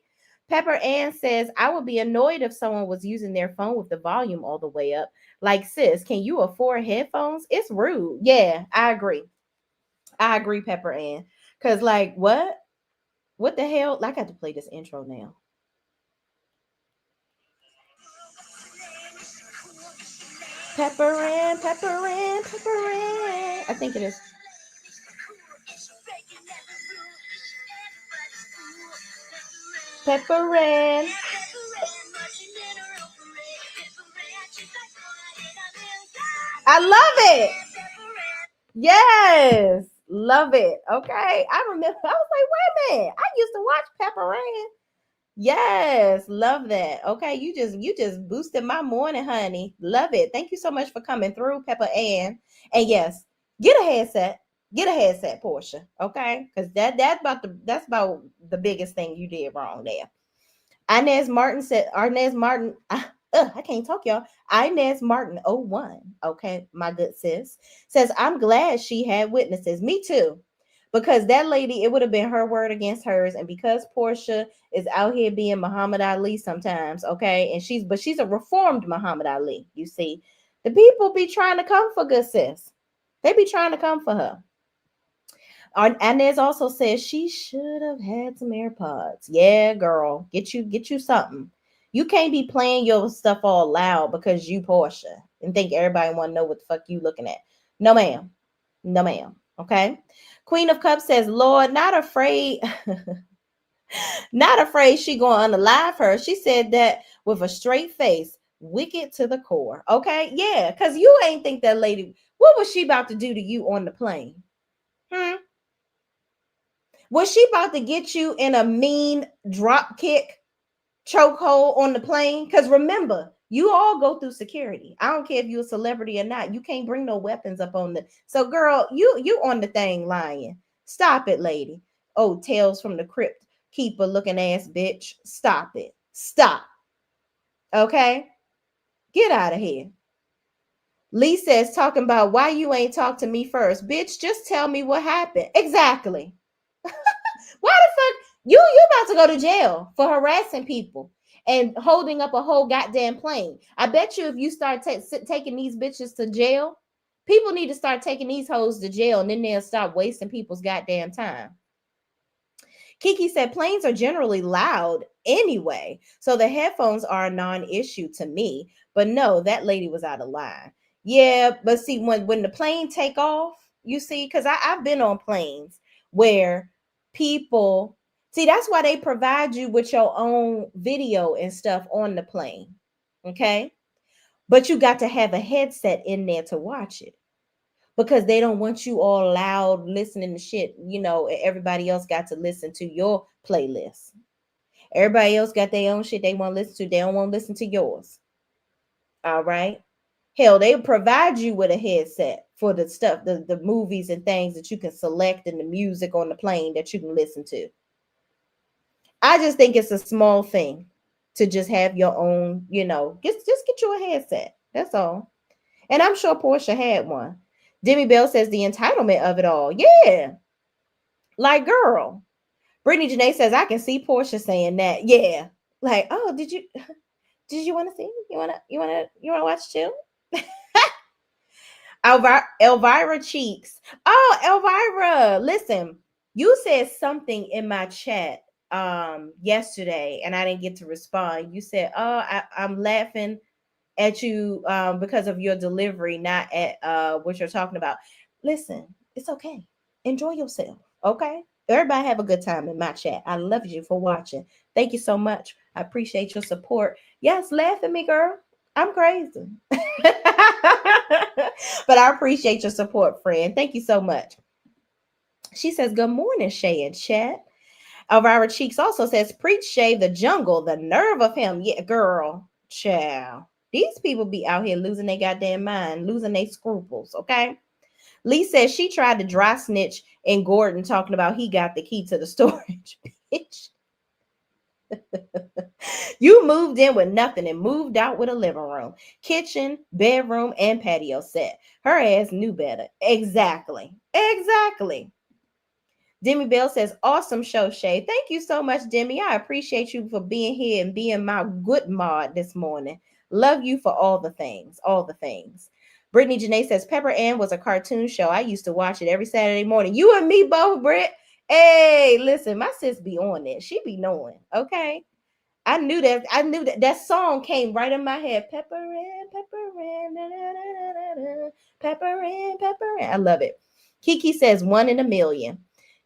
Pepper Ann says, I would be annoyed if someone was using their phone with the volume all the way up. Like, sis, can you afford headphones? It's rude. Yeah, I agree. I agree, Pepper Ann. Because, like, what? What the hell? I got to play this intro now. Pepper Ann, Pepper Ann, Pepper Ann. I think it is. Pepper Ann. I love it. Yes, love it. Okay, I remember. I was like, wait a minute. I used to watch Pepper Ann. Yes, love that. Okay, you just boosted my morning, honey. Love it. Thank you so much for coming through, Pepper Ann. And yes, get a headset. Get a headset, Porsha. Okay, because that's about the biggest thing you did wrong there. Inez Martin said, Inez Martin, I can't talk, y'all. Inez Martin 01, okay, my good sis, says, I'm glad she had witnesses. Me too. Because that lady, it would have been her word against hers. And because Porsha is out here being Muhammad Ali sometimes, okay, and she's a reformed Muhammad Ali, you see. The people be trying to come for good sis. They be trying to come for her. Inez also says she should have had some AirPods. Yeah, girl, get you something. You can't be playing your stuff all loud because you Porsha and think everybody want to know what the fuck you looking at. No, ma'am. No, ma'am. Okay. Queen of Cups says, Lord, not afraid. Not afraid she gonna unalive her. She said that with a straight face, wicked to the core. Okay, yeah, because you ain't think that lady. What was she about to do to you on the plane? Was she about to get you in a mean drop kick chokehold on the plane? Because remember, you all go through security. I don't care if you're a celebrity or not. You can't bring no weapons up on the. So, girl, you on the thing lying. Stop it, lady. Oh, Tales from the Crypt keeper looking ass bitch. Stop it. Stop. Okay? Get out of here. Lee says, talking about why you ain't talk to me first. Bitch, just tell me what happened. Exactly. Why the fuck you about to go to jail for harassing people and holding up a whole goddamn plane? I bet you if you start taking these bitches to jail, people need to start taking these hoes to jail, and then they'll stop wasting people's goddamn time. Kiki said planes are generally loud anyway, so the headphones are a non-issue to me. But no, that lady was out of line. Yeah, but see, when the plane take off, you see, because I've been on planes where people see, that's why they provide you with your own video and stuff on the plane. Okay, but you got to have a headset in there to watch it because they don't want you all loud listening to shit. Everybody else got to listen to your playlist. Everybody else got their own shit they want to listen to. They don't want to listen to yours. All right. Hell, they provide you with a headset for the stuff, the movies and things that you can select and the music on the plane that you can listen to. I just think it's a small thing to just have your own, just get you a headset. That's all. And I'm sure Porsha had one. Demi Bell says the entitlement of it all. Yeah. Like, girl. Brittany Janae says, I can see Porsha saying that. Yeah. Like, oh, did you want to see? You want to watch too? Elvira Cheeks. Oh, Elvira, listen, you said something in my chat yesterday and I didn't get to respond. You said, oh, I'm laughing at you because of your delivery, not at what you're talking about. Listen, it's okay. Enjoy yourself. Okay. Everybody have a good time in my chat. I love you for watching. Thank you so much. I appreciate your support. Yes, laugh at me, girl. I'm crazy. But I appreciate your support, friend. Thank you so much. She says, good morning, Shay and chat. Elvira Cheeks also says, preach Shay the jungle, the nerve of him. Yeah, girl, child. These people be out here losing their goddamn mind, losing their scruples, okay? Lee says she tried to dry snitch in Gordon talking about he got the key to the storage. Bitch. You moved in with nothing and moved out with a living room, kitchen, bedroom, and patio set. Her ass knew better. Exactly. Exactly. Demi Bell says, awesome show, Shay. Thank you so much, Demi. I appreciate you for being here and being my good mod this morning. Love you for all the things, all the things. Brittany Janae says, Pepper Ann was a cartoon show. I used to watch it every Saturday morning. You and me both, Britt. Hey, listen, my sis be on it. She be knowing, okay? I knew that. I knew that song came right in my head. Pepper Ann, Pepper Ann, da, da, da, da, da, Pepper Ann, Pepper Ann. I love it. Kiki says, 1 in a million.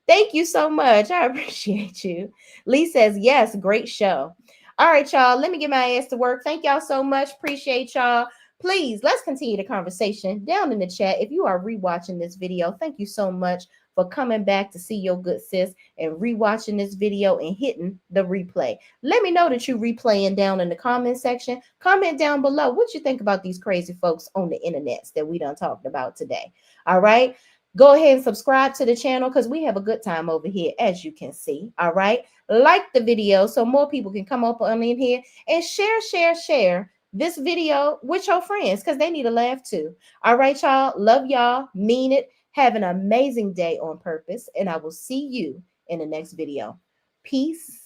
Thank you so much. I appreciate you. Lee says, yes, great show. All right, y'all. Let me get my ass to work. Thank y'all so much. Appreciate y'all. Please, let's continue the conversation down in the chat. If you are rewatching this video, thank you so much for coming back to see your good sis and rewatching this video and hitting the replay. Let me know that you replaying down in the comment section. Comment down below what you think about these crazy folks on the internets that we done talked about today. All right. Go ahead and subscribe to the channel because we have a good time over here, as you can see. All right. Like the video so more people can come up on in here and share this video with your friends because they need a laugh too. All right, y'all. Love y'all. Mean it. Have an amazing day on purpose. And I will see you in the next video. Peace.